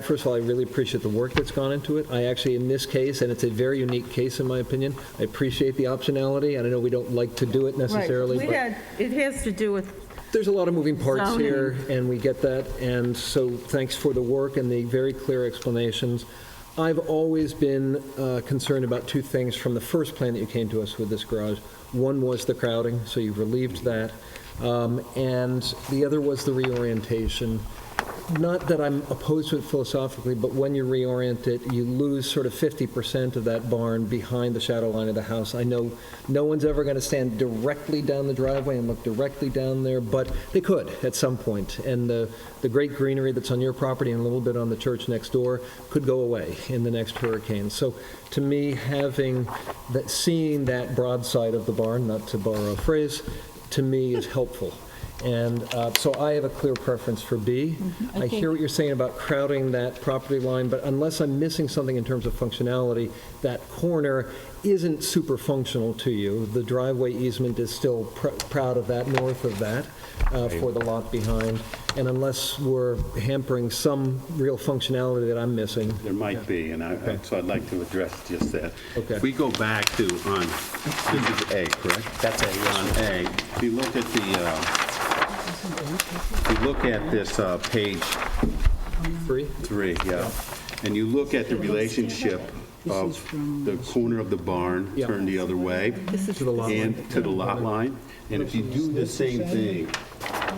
first of all, I really appreciate the work that's gone into it. I actually, in this case, and it's a very unique case in my opinion, I appreciate the optionality, and I know we don't like to do it necessarily, Right. but It has to do with, there's a lot of moving parts Zoning. here, and we get that, and so thanks for the work and the very clear explanations. I've always been concerned about two things from the first plan that you came to us with this garage. One was the crowding, so you've relieved that, and the other was the reorientation. Not that I'm opposed to it philosophically, but when you reorient it, you lose sort of 50% of that barn behind the shadow line of the house. I know no one's ever going to stand directly down the driveway and look directly down there, but they could at some point. And the great greenery that's on your property and a little bit on the church next door could go away in the next hurricane. So to me, seeing that broadside of the barn, not to borrow a phrase, to me is helpful. And so I have a clear preference for B. I hear what you're saying about crowding that property line, but unless I'm missing something in terms of functionality, that corner isn't super functional to you. The driveway easement is still proud of that, north of that, for the lot behind. And unless we're hampering some real functionality that I'm missing. There might be, and so I'd like to address just that. Okay. If we go back to this is A, correct? That's A, yes, On A, if you look at this page 3, yeah, and you look at the relationship of the corner of the barn, Yeah. turn the other way, To the lot line. and to the lot line, and if you do the same thing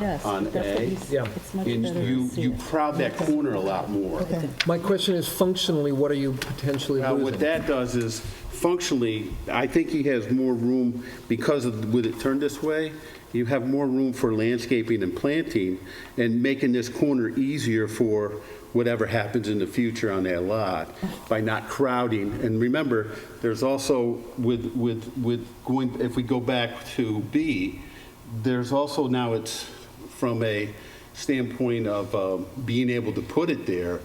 Yes, on that's what A, he's- Yeah. It's much and better to you see it. crowd that corner a lot more. My question is functionally, what are you potentially Well, what losing? that does is, functionally, I think he has more room, because of, with it turned this way, you have more room for landscaping and planting, and making this corner easier for whatever happens in the future on that lot, by not crowding. And remember, there's also, with going, if we go back to B, there's also now, it's from a standpoint of being able to put it there,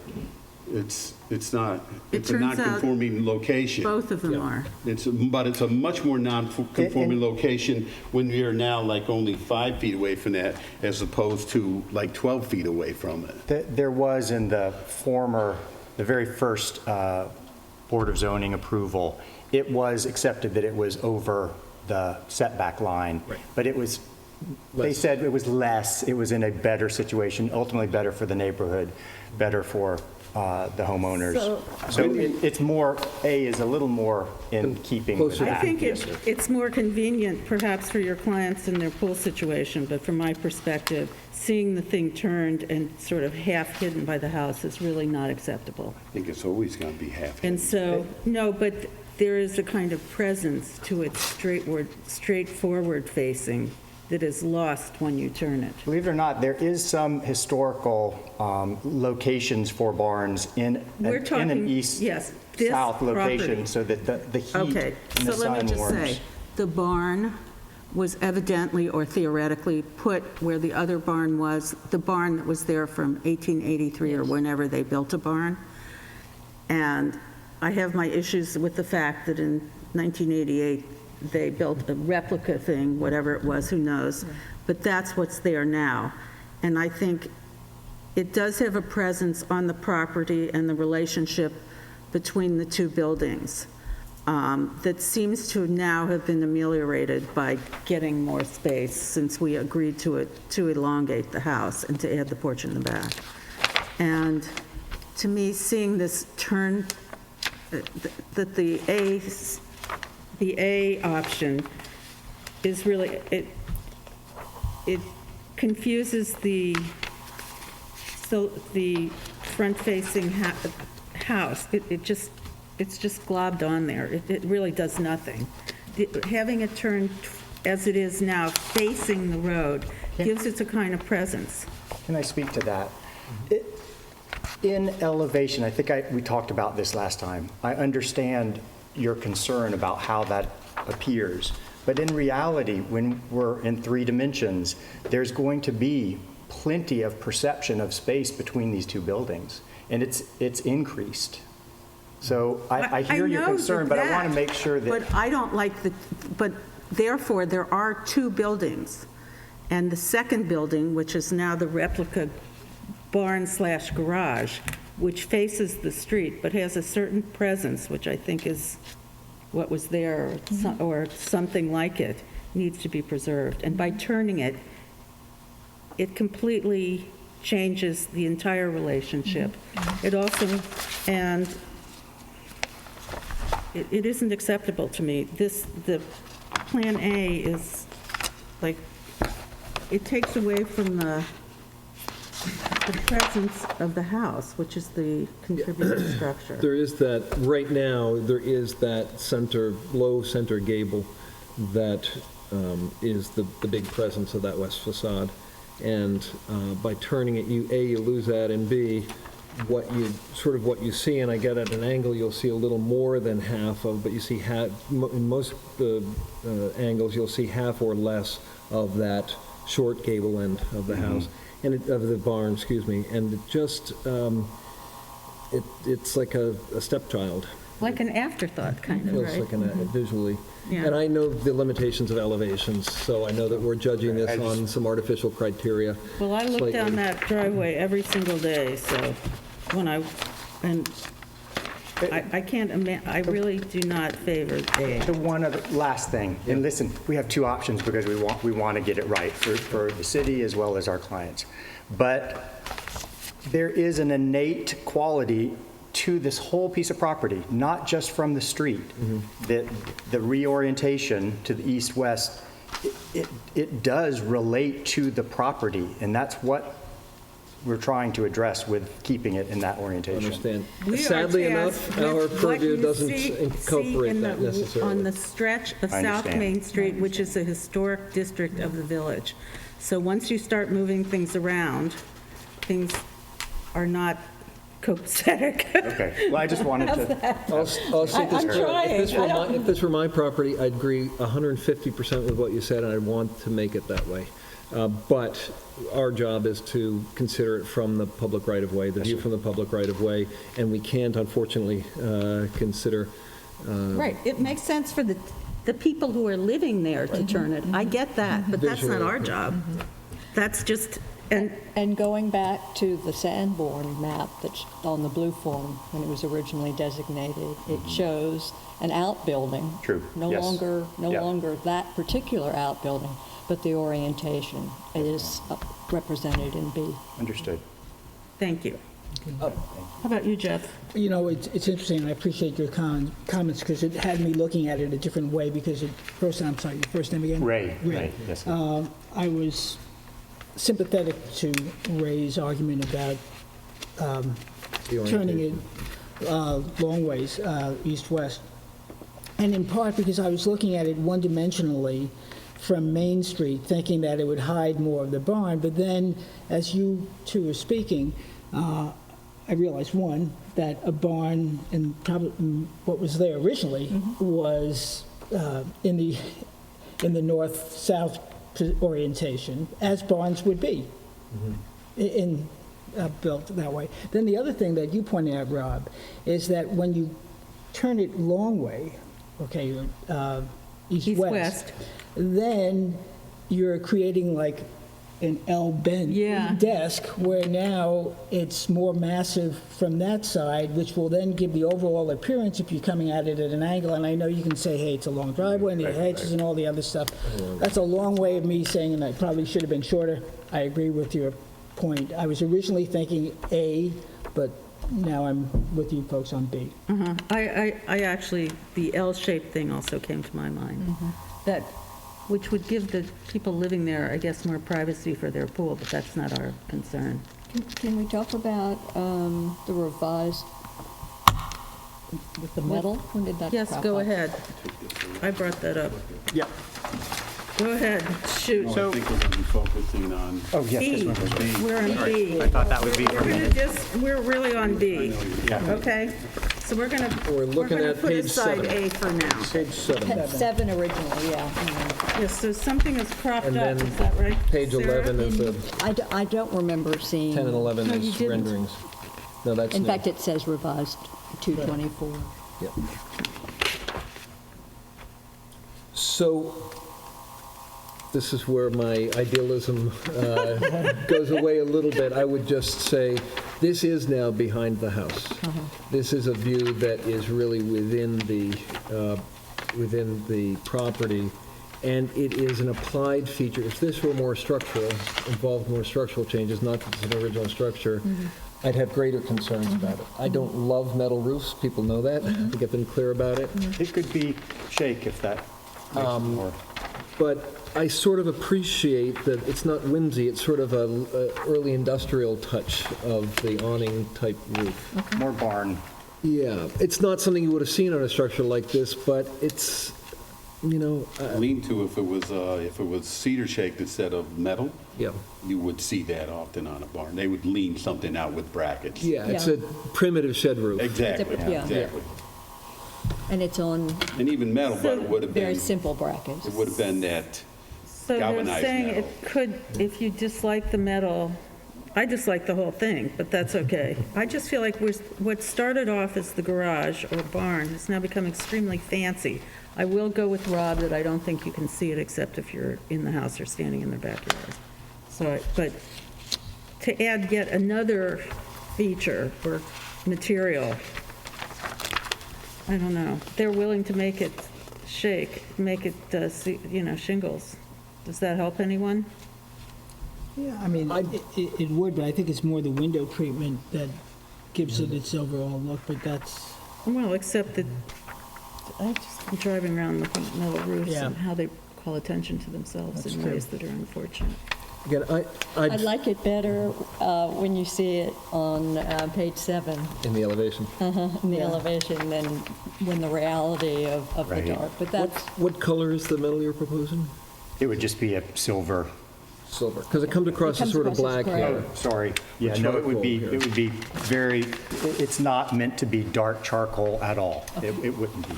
it's a turns out non-conforming location. both of them are. But it's a much more non-conforming location when you're now like only 5 feet away from that, as opposed to like 12 feet away from it. There was in the very first Board of Zoning approval, it was accepted that it was over the setback line. Right. But it was, they said it was less, it was in a better situation, ultimately better for the neighborhood, better for the homeowners. So it's more, A is a little more in keeping with Closer. that. I think it's more convenient perhaps for your clients in their pool situation, but from my perspective, seeing the thing turned and sort of half hidden by the house is really not acceptable. I think it's always going to be half. And so, no, but there is a kind of presence to its straightforward facing that is lost when you turn it. Believe it or not, there is some historical locations for barns in We're an talking, east-south yes, this property. location, so that the heat Okay, and the so let me sun just warms. say, the barn was evidently or theoretically put where the other barn was, the barn that was there from 1883 or whenever they built a barn. And I have my issues with the fact that in 1988, they built a replica thing, whatever it was, who knows? But that's what's there now. And I think it does have a presence on the property and the relationship between the two buildings that seems to now have been ameliorated by getting more space since we agreed to elongate the house and to add the porch in the back. And to me, seeing this turn, that the A option is really, it confuses the front-facing house. It's just globbed on there. It really does nothing. Having it turned as it is now, facing the road, gives it a kind of presence. Can I speak to that? In elevation, I think we talked about this last time. I understand your concern about how that appears. But in reality, when we're in 3 dimensions, there's going to be plenty of perception of space between these two buildings, and it's increased. So I hear your concern, but I want to make sure that... But I don't like but therefore, there are 2 buildings. And the second building, which is now the replica barn/garage, which faces the street, but has a certain presence, which I think is what was there, or something like it, needs to be preserved. And by turning it, it completely changes the entire relationship. It also, and it isn't acceptable to me. The Plan A is like, it takes away from the presence of the house, which is the contributing structure. There is that, right now, there is that low center gable that is the big presence of that west facade. And by turning it, you lose that, and B, what you see, and I get at an angle, you'll see a little more than half of, but you see in most angles, you'll see half or less of that short gable end of the house, and of the barn, excuse me, and it just, it's like a stepchild. Like an afterthought, kind of, right? Feels like visually. Yeah. And I know the limitations of elevations, so I know that we're judging this on some artificial criteria. Well, I look down that driveway every single day, so I can't, I really do not favor A. The one other last thing, and listen, we have 2 options because we want to get it right for the city as well as our clients. But there is an innate quality to this whole piece of property, not just from the street. That the reorientation to the east-west, it does relate to the property, and that's what we're trying to address with keeping it in that orientation. I understand. We are Sadly enough, tasked with our what purview you doesn't see incorporate in that the- necessarily. On the stretch of I South understand. Main Street, which is a historic district of the village. So once you start moving things around, things are not copacetic. Okay, well, I just wanted to, I'll say this, I'm trying. if this were my property, I'd agree 150% with what you said, and I'd want to make it that way. But our job is to consider it from the public right-of-way, the view from the public right-of-way, and we can't, unfortunately, consider... Right, it makes sense for the people who are living there to turn it. I get that, but that's not our job. That's just, And going back to the Sanborn map that's on the blue form, when it was originally designated, it shows an outbuilding. True, No yes. Yeah. longer that particular outbuilding, but the orientation is represented in B. understood. thank you. How about you, Jeff? You know, it's interesting, and I appreciate your comments, because it had me looking at it a different way, because I'm sorry, your first name again? Ray, yes. I was sympathetic to Ray's argument about turning it long ways, east-west. And in part because I was looking at it one-dimensionally from Main Street, thinking that it would hide more of the barn. But then, as you two were speaking, I realized, one, that a barn, and probably what was there originally, was in the north-south orientation, as barns would be, built that way. Then the other thing that you pointed out, Rob, is that when you turn it long way, okay, east-west, then you're creating like an L-bend Yeah. desk, where now it's more massive from that side, which will then give the overall appearance if you're coming at it at an angle. And I know you can say, hey, it's a long driveway and the hedges and all the other stuff. That's a long way of me saying, and I probably should have been shorter. I agree with your point. I was originally thinking A, but now I'm with you folks on B. I actually, the L-shaped thing also came to my mind. That, which would give the people living there, I guess, more privacy for their pool, but that's not our concern. Can we talk about the revised, with the metal? When did that Yes, crop go up? ahead. I brought that up. Yeah. Go ahead, shoot. I think we're going to be focusing on, Oh, yes, B, this one was B. we're on B. I thought that would be We're for me. gonna just, we're really on B, Yeah. okay? So we're gonna looking at put page aside 7. A for now. Page 7. Had 7 originally, yeah. Yes, so something is cropped And up, then is that right? Page Sarah? 11 is the I don't remember seeing. 10 and 11 No, you is didn't. renderings. No, that's In new. fact, it says revised 224. Yep. So, this is where my idealism goes away a little bit. I would just say, this is now behind the house. This is a view that is really within the property, and it is an applied feature. If this were more structural, involved more structural changes, not that it's an original structure, I'd have greater concerns about it. I don't love metal roofs, people know that. I think I've been clear about it. It could be shake if that makes it more. But I sort of appreciate that it's not whimsy, it's sort of a early industrial touch of the awning-type roof. More barn. Yeah, it's not something you would have seen on a structure like this, but it's, lean to if it was cedar shake instead of metal, yeah. you would see that often on a barn. They would lean something out with brackets. Yeah, it's Yeah. a primitive shed roof. Exactly, Yeah. exactly. And it's on And even metal, but it would have very been, simple brackets. it would have been that, So they're galvanized saying metal. it could, if you dislike the metal, I dislike the whole thing, but that's okay. I just feel like what started off as the garage or barn has now become extremely fancy. I will go with Rob that I don't think you can see it except if you're in the house or standing in their backyard. So, but to add yet another feature or material, I don't know. They're willing to make it shake, make it, shingles. Does that help anyone? Yeah, I mean, it would, but I think it's more the window treatment that gives it its overall look, but that's, Well, except that I've just been driving around looking at metal roofs Yeah. and how they call attention to themselves That's in true. ways that are unfortunate. Again, I'd like it better when you see it on page 7, in the elevation. in the elevation, than when the reality of the Right. dark. But that's, What color is the metal you're proposing? It would just be a silver. Silver, because it comes across as comes sort of across as black gray. here. Sorry. Yeah, Or no, it would be, charcoal here. it would be very, it's not meant to be dark charcoal at all. It wouldn't be.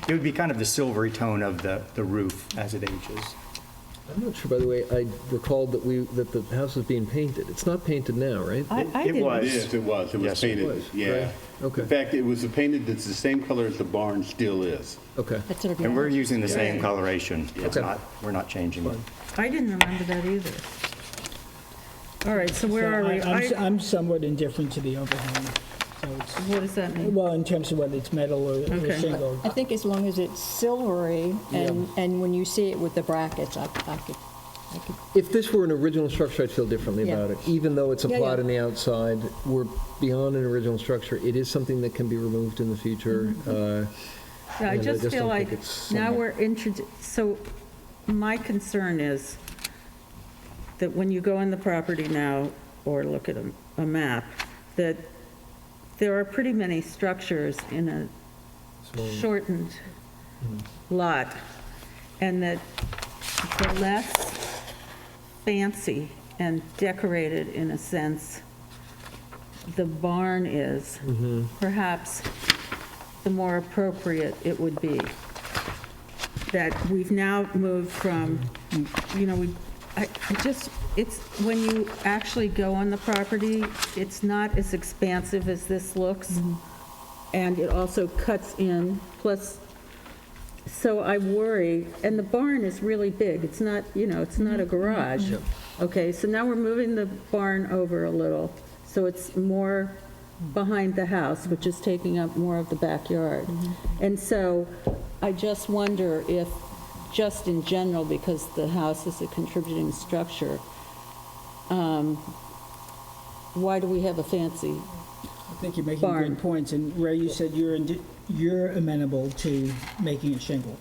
It would be kind of the silvery tone of the roof as it ages. I'm not sure, by the way, I recalled that the house was being painted. It's not painted now, right? I It didn't. was. yes, it was Yes, it painted, was, yeah. right? Okay. In fact, it was painted that's the same color as the barn still is. Okay. that's sort of. And we're using the same coloration. It's Okay. not, we're not changing it. I didn't remember that either. All right, so where are we? I'm somewhat indifferent to the overhang. So it's, What does that mean? well, in terms of whether it's metal or Okay. shingle. I think as long as it's silvery, and when you see it with the brackets, I could, If this were an original structure, I'd feel differently Yeah. about it. Even though it's Yeah, applied yeah. on the outside, we're beyond an original structure. It is something that can be removed in the future. Yeah, I and just feel don't like think it's now somewhat- we're so my concern is that when you go on the property now or look at a map, that there are pretty many structures in a Small. shortened lot, and that the less fancy and decorated, in a sense, the barn is, perhaps the more appropriate it would be. That we've now moved from, it's, when you actually go on the property, it's not as expansive as this looks. And it also cuts in, plus So I worry, and the barn is really big. It's not, it's not a garage. Okay, so now we're moving the barn over a little, so it's more behind the house, which is taking up more of the backyard. And so I just wonder if, just in general, because the house is a contributing structure, why do we have a fancy? I think you're making Barn. good points, and Ray, you said you're amenable to making it shingle,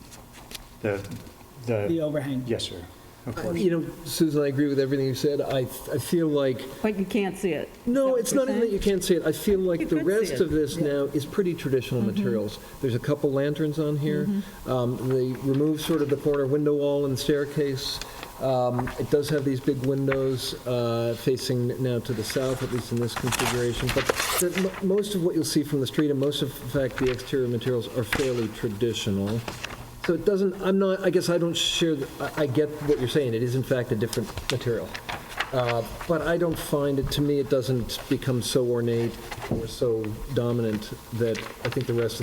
the The, overhang. yes, sir, of course. Susan, I agree with everything you said. I feel like, But you can't see it. no, Is it's that what not you're even that you can't see it. I feel You like the could see rest it. of this now is pretty traditional materials. There's a couple lanterns on here. They remove sort of the corner window wall and staircase. It does have these big windows facing now to the south, at least in this configuration. But most of what you'll see from the street, and most of, in fact, the exterior materials are fairly traditional. So it doesn't, I guess I don't share, I get what you're saying. It is in fact a different material. But I don't find it, to me, it doesn't become so ornate or so dominant that I think the rest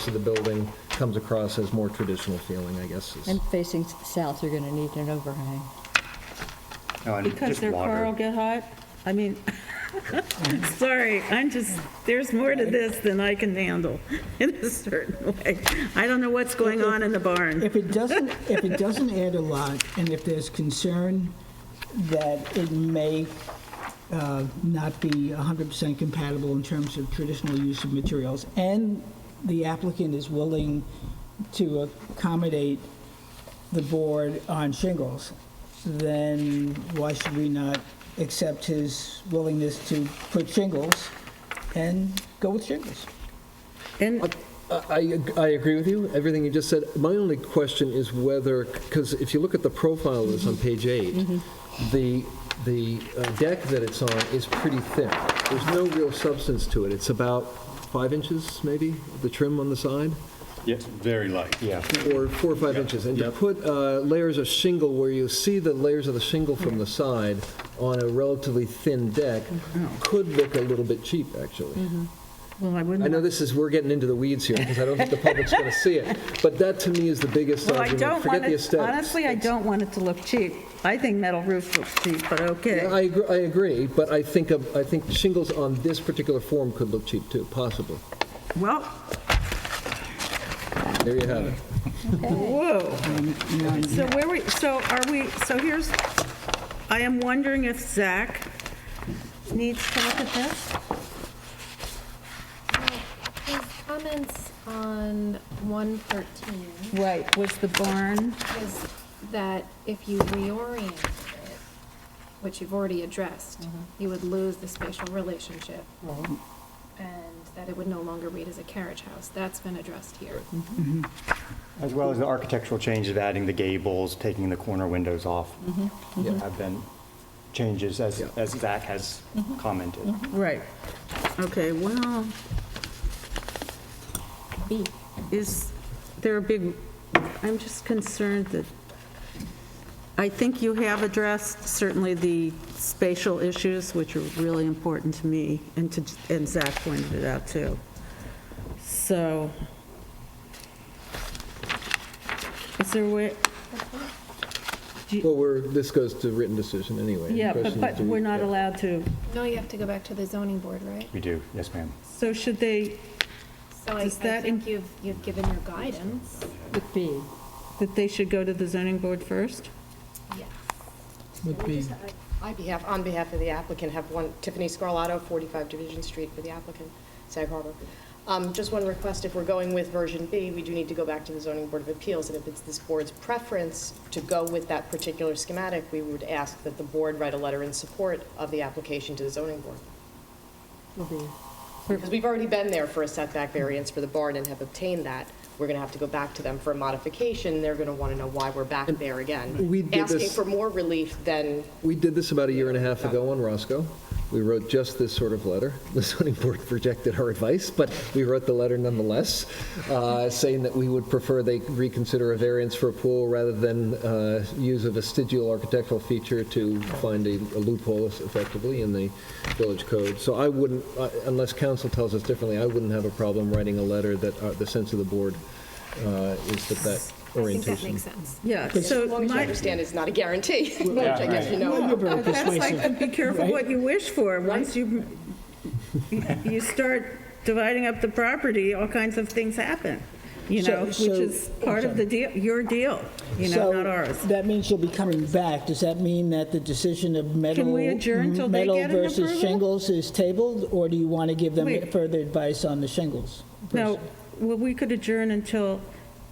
of the building comes across as more traditional feeling, I guess. And facing south, you're going to need an overhang. No, and Because just their water. car will get hot? I mean, sorry, there's more to this than I can handle in a certain way. I don't know what's going on in the barn. If it doesn't add a lot, and if there's concern that it may not be 100% compatible in terms of traditional use of materials, and the applicant is willing to accommodate the board on shingles, then why should we not accept his willingness to put shingles and go with shingles? And I agree with you, everything you just said. My only question is whether, because if you look at the profile of this on page 8, the deck that it's on is pretty thin. There's no real substance to it. It's about 5 inches, maybe, the trim on the side, Yes, very light. Yeah. or 4 or 5 inches. And to put layers of shingle where you see the layers of the shingle from the side on a relatively thin deck could look a little bit cheap, actually. well, I I wouldn't. know we're getting into the weeds here, because I don't think the public's going to see it, but that to me is the biggest Well, I argument. don't Forget want the it, aesthetics. honestly, I don't want it to look cheap. I think metal roofs look cheap, but Yeah, okay. I agree, but I think shingles on this particular form could look cheap too, possibly. Well, There you have it. whoa. So here's, I am wondering if Zach needs to look at this? His comments on 113 Right, was the barn, is that if you reoriented it, which you've already addressed, you would lose the spatial relationship, and that it would no longer read as a carriage house. That's been addressed here. As well as the architectural changes of adding the gables, taking the corner windows off. Have been changes, as Zach has commented. right. Okay, well, B. is there a big, I'm just concerned that, I think you have addressed certainly the spatial issues, which are really important to me, and Zach pointed it out too. So, is there a way, Well, this goes to written decision anyway. The yeah, question but is, do we- we're not yeah. allowed to, No, you have to go back to the zoning board, right? We do, yes, ma'am. so should they, So I Does that think you've given your guidance. With B. that they should go to the zoning board first? Yes. Would be, On behalf of the applicant, have one, Tiffany Scarlato, 45 Division Street for the applicant, Sag Harbor. Just one request, if we're going with version B, we do need to go back to the Zoning Board of Appeals, and if it's this board's preference to go with that particular schematic, we would ask that the board write a letter in support of the application to the zoning board. Will be. Because we've already been there for a setback variance for the barn and have obtained that. We're going to have to go back to them for a modification. They're going to want to know why we're back there again. we did Asking this- for more relief than, We did this about a year and a half ago on Roscoe. We wrote just this sort of letter. The zoning board rejected our advice, but we wrote the letter nonetheless, saying that we would prefer they reconsider a variance for a pool rather than use a vestigial architectural feature to find a loophole effectively in the village code. So I wouldn't, unless council tells us differently, I wouldn't have a problem writing a letter that the sense of the board is that I think that orientation. makes sense. Yeah, But- so As long as you my, understand it's not a guarantee, which I guess you Well, know. you're very that's like, persuasive. be careful right? what you wish for. Once you start dividing up the property, all kinds of things happen, you So- know, which so- is part of the deal, your deal, you know, So not ours. that means you'll be coming back. Does that mean that the decision of metal, we adjourn till they metal get an versus approval? shingles is tabled, or do you want to give them Wait. further advice on the shingles? No, well, we could adjourn until,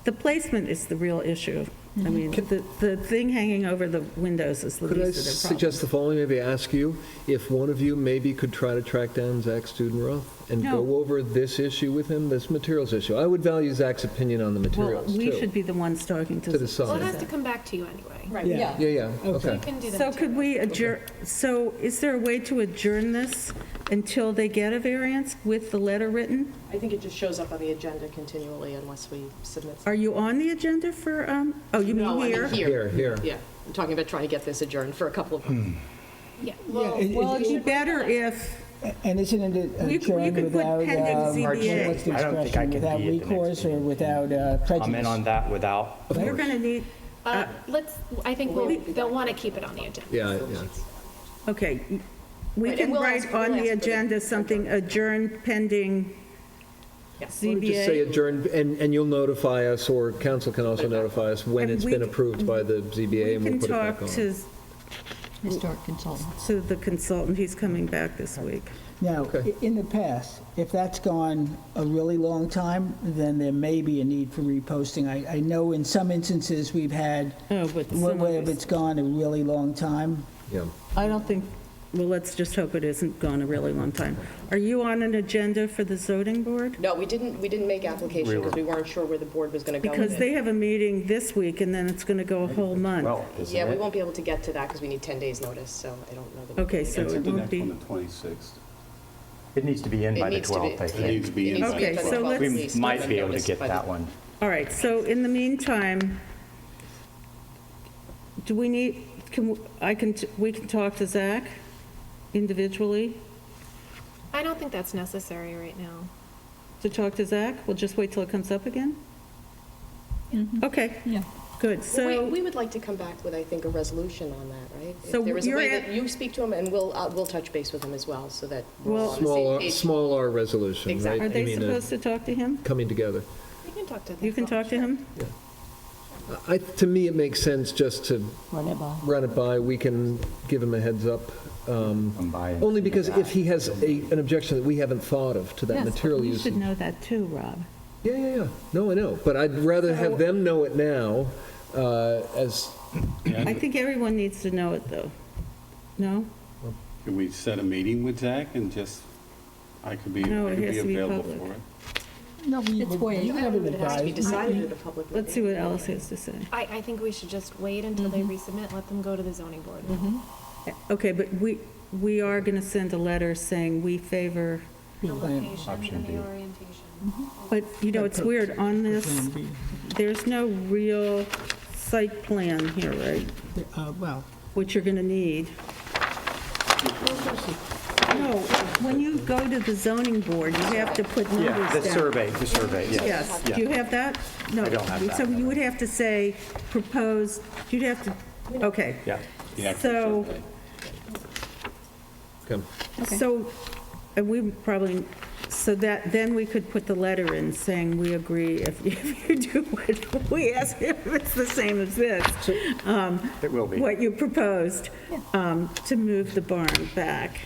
the placement is the real issue. I mean, the thing hanging over the windows is the Could I least of their suggest the following, maybe ask you, if one of you maybe could try to track down Zach Studenroth and No. go over this issue with him, this materials issue? I would value Zach's opinion on the Well, materials, we too. should be the ones talking To to decide. Well, it has to come back to you anyway. Right. Yeah. Yeah, So okay. you can do that. So could we adjourn, so is there a way to adjourn this until they get a variance with the letter written? I think it just shows up on the agenda continually unless we submit. Are you on the agenda for, oh, you No, I mean mean here? Here. Yeah, I'm talking about trying to get this adjourned for a couple of months. Yeah. Yeah, Well, it'd be better if, And isn't it You adjourned could put without, pending ZBA. what's the I don't think I expression, can without be at the next recourse or meeting. without prejudice? Comment on that without, you're going to need, I think they'll want to keep it on the agenda. Yeah. okay, we Right, can and we'll write ask- on we'll the ask for the- agenda something adjourned pending Yes. Why don't we just say ZBA. adjourn, and you'll notify us, or council can also notify us when And it's we been c- approved by the ZBA, We and we'll can put it back talk on. to Historic consultant. the consultant, he's coming back this week. Now, Okay. in the past, if that's gone a really long time, then there may be a need for reposting. I know in some instances we've had, Oh, but some where of it's gone a really long time. Yeah. I don't think, well, let's just hope it isn't gone a really long time. Are you on an agenda for the zoning board? No, we didn't make application because we weren't sure where the board was going to go with it. Because they have a meeting this week, and then it's going to go a whole month. Yeah, we won't be able to get to that because we need 10 days' notice, so I don't know that. Okay, so it won't be, 26th. it needs to be in It by the needs to be- 12th, I It think. needs to be in It needs by to be Okay, by the so 12th at let's- We least, might but be able to notice get by the- that one. all right, so in the meantime, do we need, we can talk to Zach individually I don't think that's necessary right now. to talk to Zach? We'll just wait till it comes up again? Okay, Yeah. good, Well, so, we would like to come back with, I think, a resolution on that, right? So If there was a you're way at- that you speak to him, and we'll touch base with him as well, so that we're Well- all on the same page. Small R resolution, right? Exactly. are I they mean, supposed to talk to him? coming together. You can talk to them. You can talk to him? To me, it makes sense just to Run it by. run it by. We can give him a heads up. Come by and Only see because that. if he has an objection that we haven't thought of to that material You usage. should know that too, Rob. Yeah. No, I know. But I'd rather have them know it now as, I think everyone needs to know it, though. No? Can we set a meeting with Zach and just, I could be No, it has to be available public. for it? No, It's way- you I don't haven't know that it has to be advised. decided at a public meeting. Let's see what Alice has to say. I think we should just wait until they resubmit, let them go to the zoning board. Okay, but we are going to send a letter saying we favor, The Plan. location Option and B. the orientation. but, you know, it's weird, on this, there's no real site plan here, right? Well, Which you're going to need. No, when you go to the zoning board, you have to put numbers Yeah, down. the survey, yes. Yes, Yeah. do you have that? No. I don't have that. So you would have to say proposed, you'd have to, okay. Yeah. The actual So, survey. okay. so we probably, so that, then we could put the letter in saying we agree if you do what we ask, if it's the same as this. It will be. What you proposed, to move the barn back.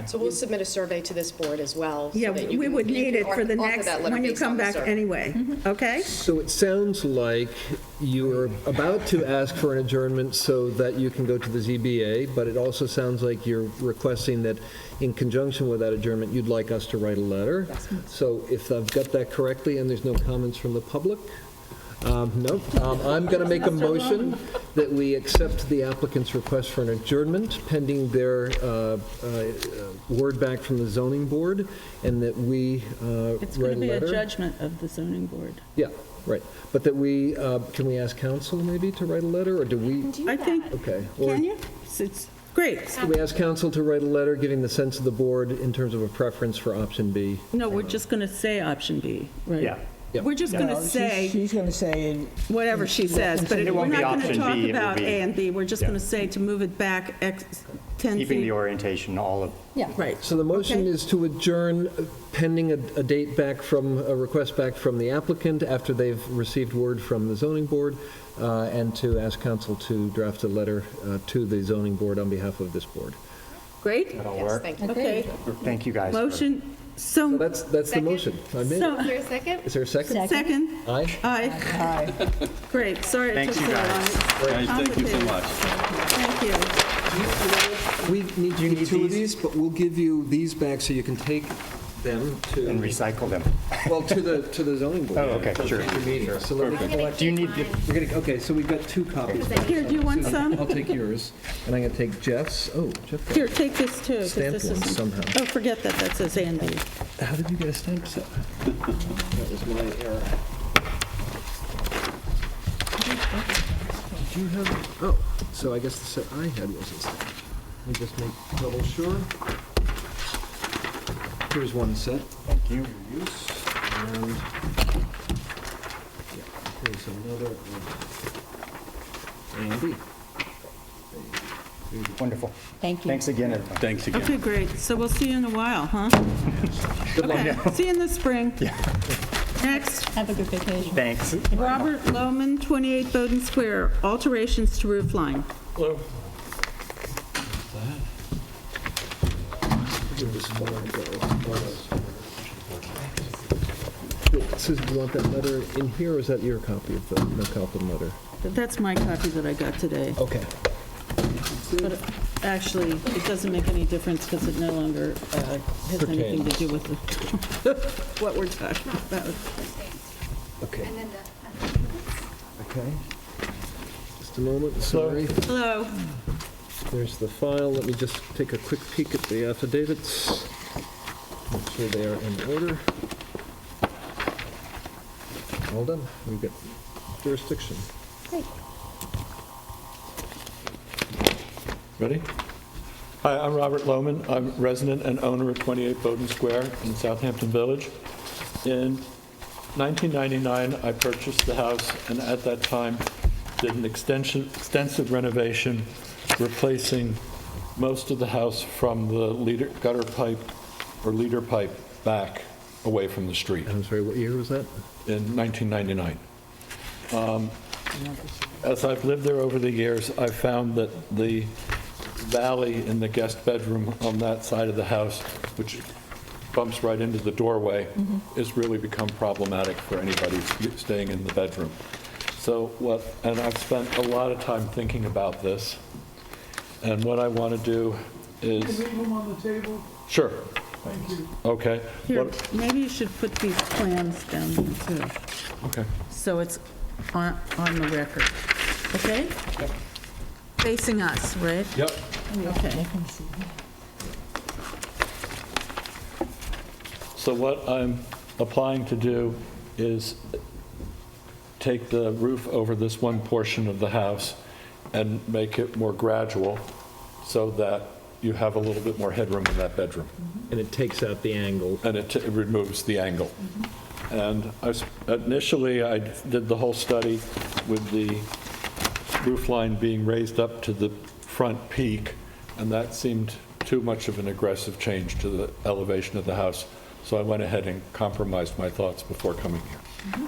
So we'll submit a survey to this board as well. so Yeah, that you we can- would you need can it for the author next, that letter when you based on come the back survey. anyway, okay? So it sounds like you're about to ask for an adjournment so that you can go to the ZBA, but it also sounds like you're requesting that in conjunction with that adjournment, you'd like us to write a letter. So if I've got that correctly and there's no comments from the public, no, I'm going to make a motion that we accept the applicant's request for an adjournment pending their word back from the zoning board, and that we It's write going a to be a letter. judgment of the zoning board. Yeah, right. But that we, can we ask council maybe to write a letter, or do we? Do I think, that. Okay. Or can you? It's great. can we ask council to write a letter giving the sense of the board in terms of a preference for option B? No, we're just going to say option B, right? Yeah. Yep. we're just going to No, say She's going to say, whatever she says, but It we're won't be not going to option talk B, it will about be- A and B. We're just Yeah. going to say to move it back 10 Keeping the feet. orientation, all of, Yeah. Right. So the motion Okay. is to adjourn pending a date back from, a request back from the applicant after they've received word from the zoning board, and to ask council to draft a letter to the zoning board on behalf of this board. Great? that'll Yes, work. thank you. Okay. Thank you, guys. for- Motion, So so, that's the Second. motion. I made so, it. there a second? Is there a second? second? Aye? Aye. aye. Great, sorry it Thanks, took you so long. guys. It's Thank you so complicated. much. Thank you. We need Do you need two of these? these, but we'll give you these back so you can take them And to, recycle them. well, to the zoning board. Oh, okay, For sure. future meetings. So let me, Do you need the, we're gonna, okay, so we've got 2 copies. Here, do you want Susan, some? I'll take yours, and I'm gonna take Jeff's. Oh, Jeff got Here, take this too, because stamped this one is. somehow. Oh, forget that, that says A and B. How did you get a stamp set? That was my error. Do you have, oh, so I guess the set I had wasn't stamped. Let me just make double sure. Here's one set. thank you. For use, and, yeah, here's another of A and B. Wonderful. Thank you. Thanks again, everyone. Thanks again. Okay, great, so we'll see you in a while, huh? Good luck. Okay, see you in the spring. Next, Have a good vacation. Thanks. Robert Lohman, 28 Bowden Square, alterations to roof line. Give this one a go. Susan, do you want that letter in here, or is that your copy of the McAlpin letter? That's my copy that I got today. Okay. But actually, it doesn't make any difference because it no longer has anything to do with what we're talking about. Okay. And then Okay. Just a moment, sorry. Hello. There's the file. Let me just take a quick peek at the affidavits. Make sure they are in order. All done. We've got jurisdiction. Ready? Hi, I'm Robert Lohman. I'm resident and owner of 28 Bowden Square in Southampton Village. In 1999, I purchased the house, and at that time, did an extensive renovation, replacing most of the house from the gutter pipe or leader pipe back away from the street I'm sorry, what year was that? in 1999. As I've lived there over the years, I've found that the valley in the guest bedroom on that side of the house, which bumps right into the doorway, has really become problematic for anybody staying in the bedroom. So and I've spent a lot of time thinking about this, and what I want to do is... Can we leave them on the table? Sure. Thank you. Okay. Here, What- maybe you should put these plans down here too, Okay. so it's on the record. Okay? Facing us, right? Yep. Okay. So what I'm applying to do is take the roof over this one portion of the house and make it more gradual so that you have a little bit more headroom in that bedroom. And it takes out the angle. And it removes the angle. And initially, I did the whole study with the roof line being raised up to the front peak, and that seemed too much of an aggressive change to the elevation of the house. So I went ahead and compromised my thoughts before coming here.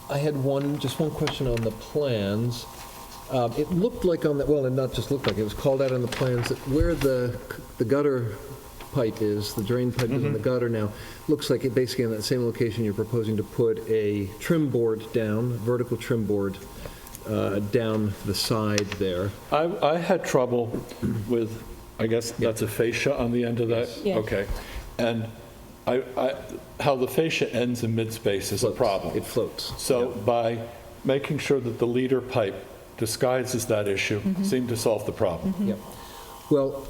I had just one question on the plans. It looked like on the, well, it not just looked like, it was called out on the plans that where the gutter pipe is, the drain pipe is in the gutter now, looks like it basically in that same location you're proposing to put a trim board down, vertical trim board down the side there. I had trouble with, I guess that's a fascia on the end of that? Yes. Okay. And how the fascia ends in mid-space is a problem. It floats. So by making sure that the leader pipe disguises that issue, seemed to solve the problem. Yep. Well,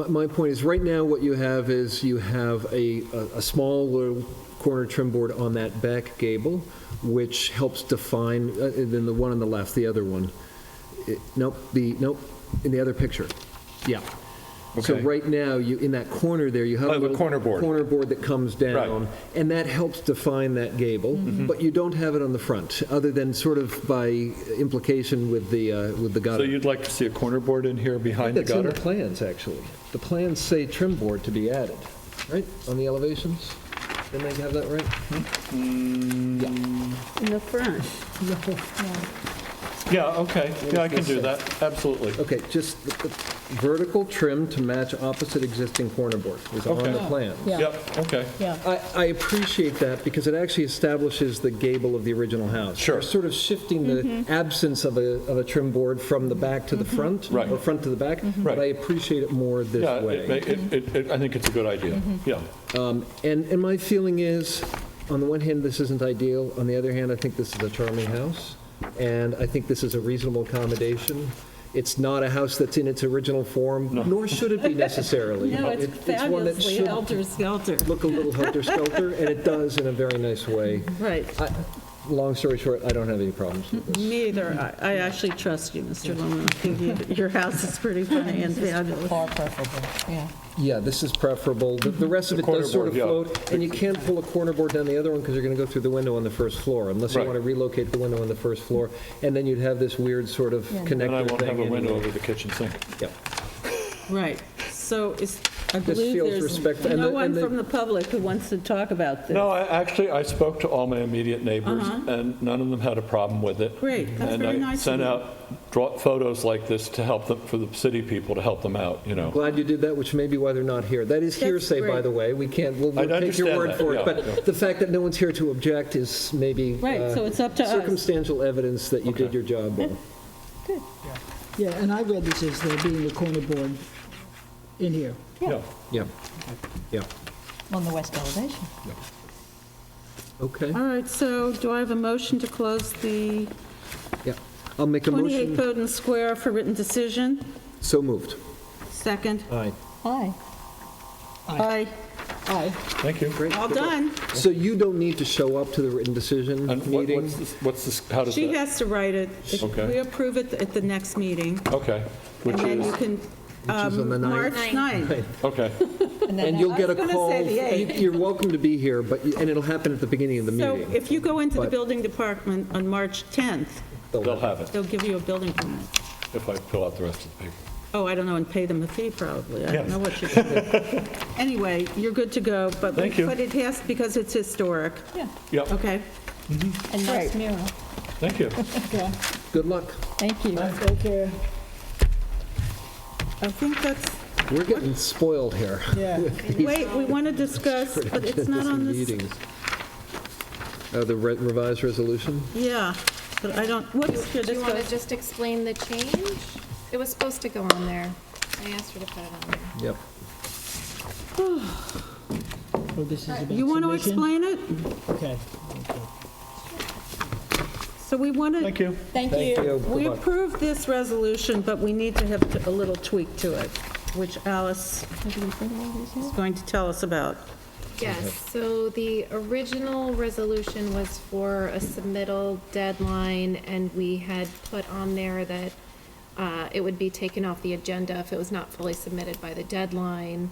my point is, right now, what you have is you have a small little corner trim board on that back gable, which helps define, then the one on the left, the other one. Nope, in the other picture. Yeah. So Okay. right now, in that corner there, you have Oh, a the little corner board. corner board that comes down, Right. Mm-hmm. and that helps define that gable, but you don't have it on the front, other than sort of by implication with the So gutter. you'd like to see a corner board in here behind the That's in the gutter? plans, actually. The plans say trim board to be added, right, on the elevations? Didn't I have that right? In the front. Yeah, okay, yeah, I can do that, absolutely. Okay, just the vertical trim to match opposite existing corner board is on Okay. the plan. Yeah. Yep, okay. Yeah. I appreciate that because it actually establishes the gable of the original house. Sure. We're sort of shifting the absence of a trim board from the back to the front. Right. Or front to the back. Right. But I appreciate it more this Yeah, way. I think it's a good idea, yeah. And my feeling is, on the one hand, this isn't ideal. On the other hand, I think this is a charming house. And I think this is a reasonable accommodation. It's not a house that's in its original form, nor should it be necessarily. No, it's one that fabulously should helter-skelter. look a little helter-skelter, and it does in a very nice way. Right. Long story short, I don't have any problems with this. Me either. I actually trust you, Mr. Lemon. I think your house is pretty funny and fabulous. Far preferable, yeah. Yeah, this is preferable. The rest of The it corner does sort of board, yeah. float, and you can't pull a corner board down the other one because you're going to go through the window on the first floor, unless you Right. want to relocate the window on the first floor, and then you'd have this weird sort of connector thing. And I won't have a window anyway. over the kitchen sink. Yep. Right. So I believe feels there's respectful. And no the- one and the- from the public who wants to talk about this. No, I spoke to all my immediate neighbors, and none of them had a problem with it. Great. That's very And I nice sent of you. out photos like this to help them, for the city people, to help them out, you know. Glad you did that, which may be why they're not here. That is That's hearsay, by great. the way. We can't, we'll I take your understand word that, for it. yeah, But yeah. the fact that no one's here to object is maybe Right, so it's up to us. circumstantial evidence that you did your job well. Yeah, and I read this as there being a corner board in here. Yeah. Yeah. Yeah. On the west elevation. Okay. All right, so do I have a motion to close the Yeah. I'll make a 28 motion. Bowden Square for written decision? So moved. Second? Aye. Aye. Aye. Aye. Thank you. All done. So you don't need to show up to the written decision And meeting? what's this, how does She that? has to write it. If Okay. we approve it at the next meeting, Okay, which and then you is, can, is on the March 9th. okay, And you'll get a I was gonna call. say the 8th. You're welcome to be here, and it'll happen at the beginning of the So meeting. if you go into the But- building department on March 10th, they'll have it they'll give you a building permit. if I fill out the rest of the paper. Oh, I don't know, and pay them a fee probably. I Yes. don't know what you do. Anyway, you're good to go, but Thank you. but it has, because it's historic, Yeah, Yep, okay? and nice mural. thank you. Good luck. Thank you. Take care. I think that's, We're getting spoiled here. Yeah. wait, we want to discuss, but it's not on this, Meetings. The revised resolution? yeah, but I don't, what's your Do you want to discuss? just explain the change? It was supposed to go on there. I asked her to put it on there. Yep. Oh, this is about You want to submission? explain it? Okay. So we want to, Thank you. Thank Thank you. you. we Good luck. approved this resolution, but we need to have a little tweak to it, which Alice is going to tell us about. Yes, so the original resolution was for a submittal deadline, and we had put on there that it would be taken off the agenda if it was not fully submitted by the deadline,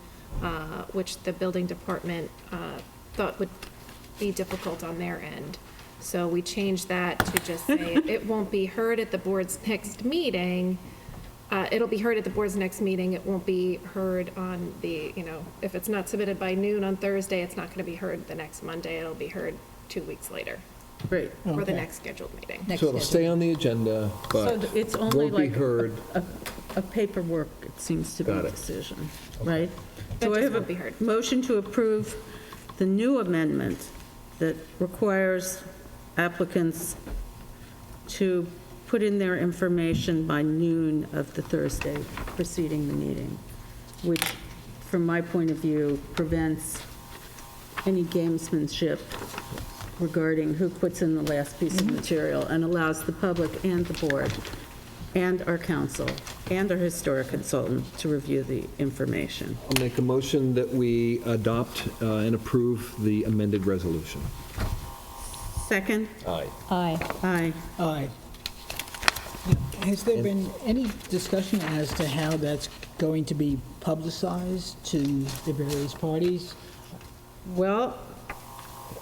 which the building department thought would be difficult on their end. So we changed that to just say it won't be heard at the board's next meeting. It'll be heard at the board's next meeting. It won't be heard on the, if it's not submitted by noon on Thursday, it's not going to be heard the next Monday. It'll be heard 2 weeks later Great. for the Okay. next scheduled meeting. Next So it'll schedule. stay on the agenda, So but it's only won't be like heard. a paperwork, it seems to be, Got it. decision, right? That Do I just have won't be a heard. motion to approve the new amendment that requires applicants to put in their information by noon of the Thursday preceding the meeting, which, from my point of view, prevents any gamesmanship regarding who puts in the last piece of material, and allows the public and the board and our council and our historic consultant to review the information. I'll make a motion that we adopt and approve the amended resolution. Second? Aye. Aye. Aye. Aye. Has there been any discussion as to how that's going to be publicized to the various parties? Well,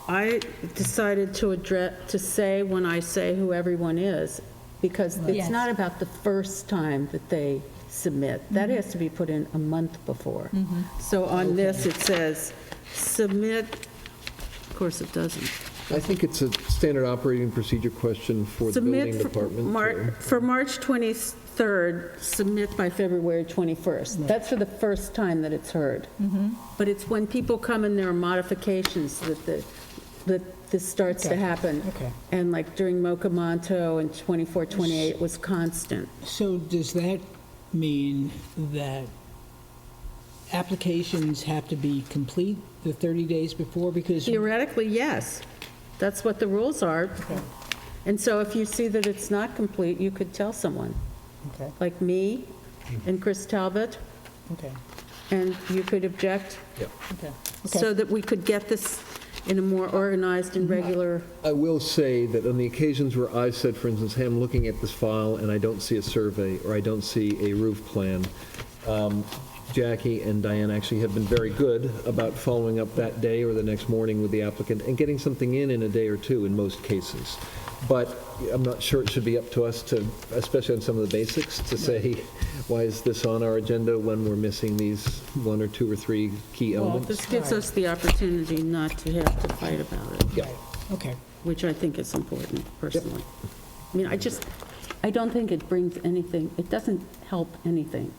I decided to say when I say who everyone is, because it's Yes. not about the first time that they submit. That has to be put in a month before. So on this, it says, submit, of course it doesn't. I think it's a standard operating procedure question for the building Submit department. for March 23rd, submit by February 21st. That's for the first time that it's heard. But it's when people come and there are modifications that this starts to Okay. happen. Okay. And like during Mocamonto and 24, 28, it was constant. So does that mean that applications have to be complete the 30 days before? Because, Theoretically, yes. That's what the rules are. And so if you see that it's not complete, you could tell someone, okay, like me and Chris Talbot, okay, and you could object okay. so that we could get this in a more organized and regular. I will say that on the occasions where I've said, for instance, hey, I'm looking at this file and I don't see a survey or I don't see a roof plan, Jackie and Diane actually have been very good about following up that day or the next morning with the applicant and getting something in a day or two in most cases. But I'm not sure it should be up to us to, especially on some of the basics, to say, why is this on our agenda when we're missing these one or two or three key Well, elements? this gives us the opportunity not to have to fight about it, Yeah. Okay. which I think is important, personally. I mean, I don't think it brings anything, it doesn't help anything.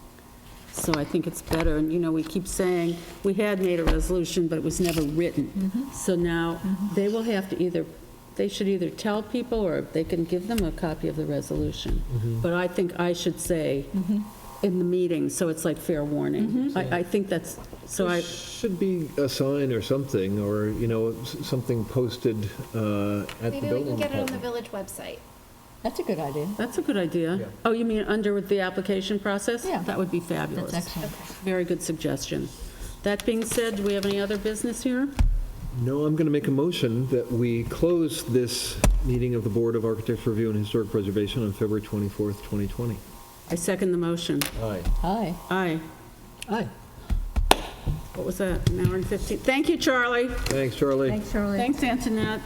So I think it's better, and, we keep saying, we had made a resolution, but it was never written. So now, they will have to they should either tell people, or they can give them a copy of the resolution. But I think I should say in the meeting, so it's like fair warning. I think that's, so There I, should be a sign or something, or, something posted at the Maybe we building can get it on the department. village website. That's a good idea. that's a good idea. Yeah. Oh, you mean under the application process? Yeah. That would be fabulous. That's excellent. Very good suggestion. That being said, do we have any other business here? No, I'm going to make a motion that we close this meeting of the Board of Architecture Review and Historic Preservation on February 24th, 2020. I second the motion. Aye. Hi. Aye. Aye. What was that, an hour and 15? Thank you, Charlie. Thanks, Charlie. Thanks, Charlie. Thanks, Antoinette.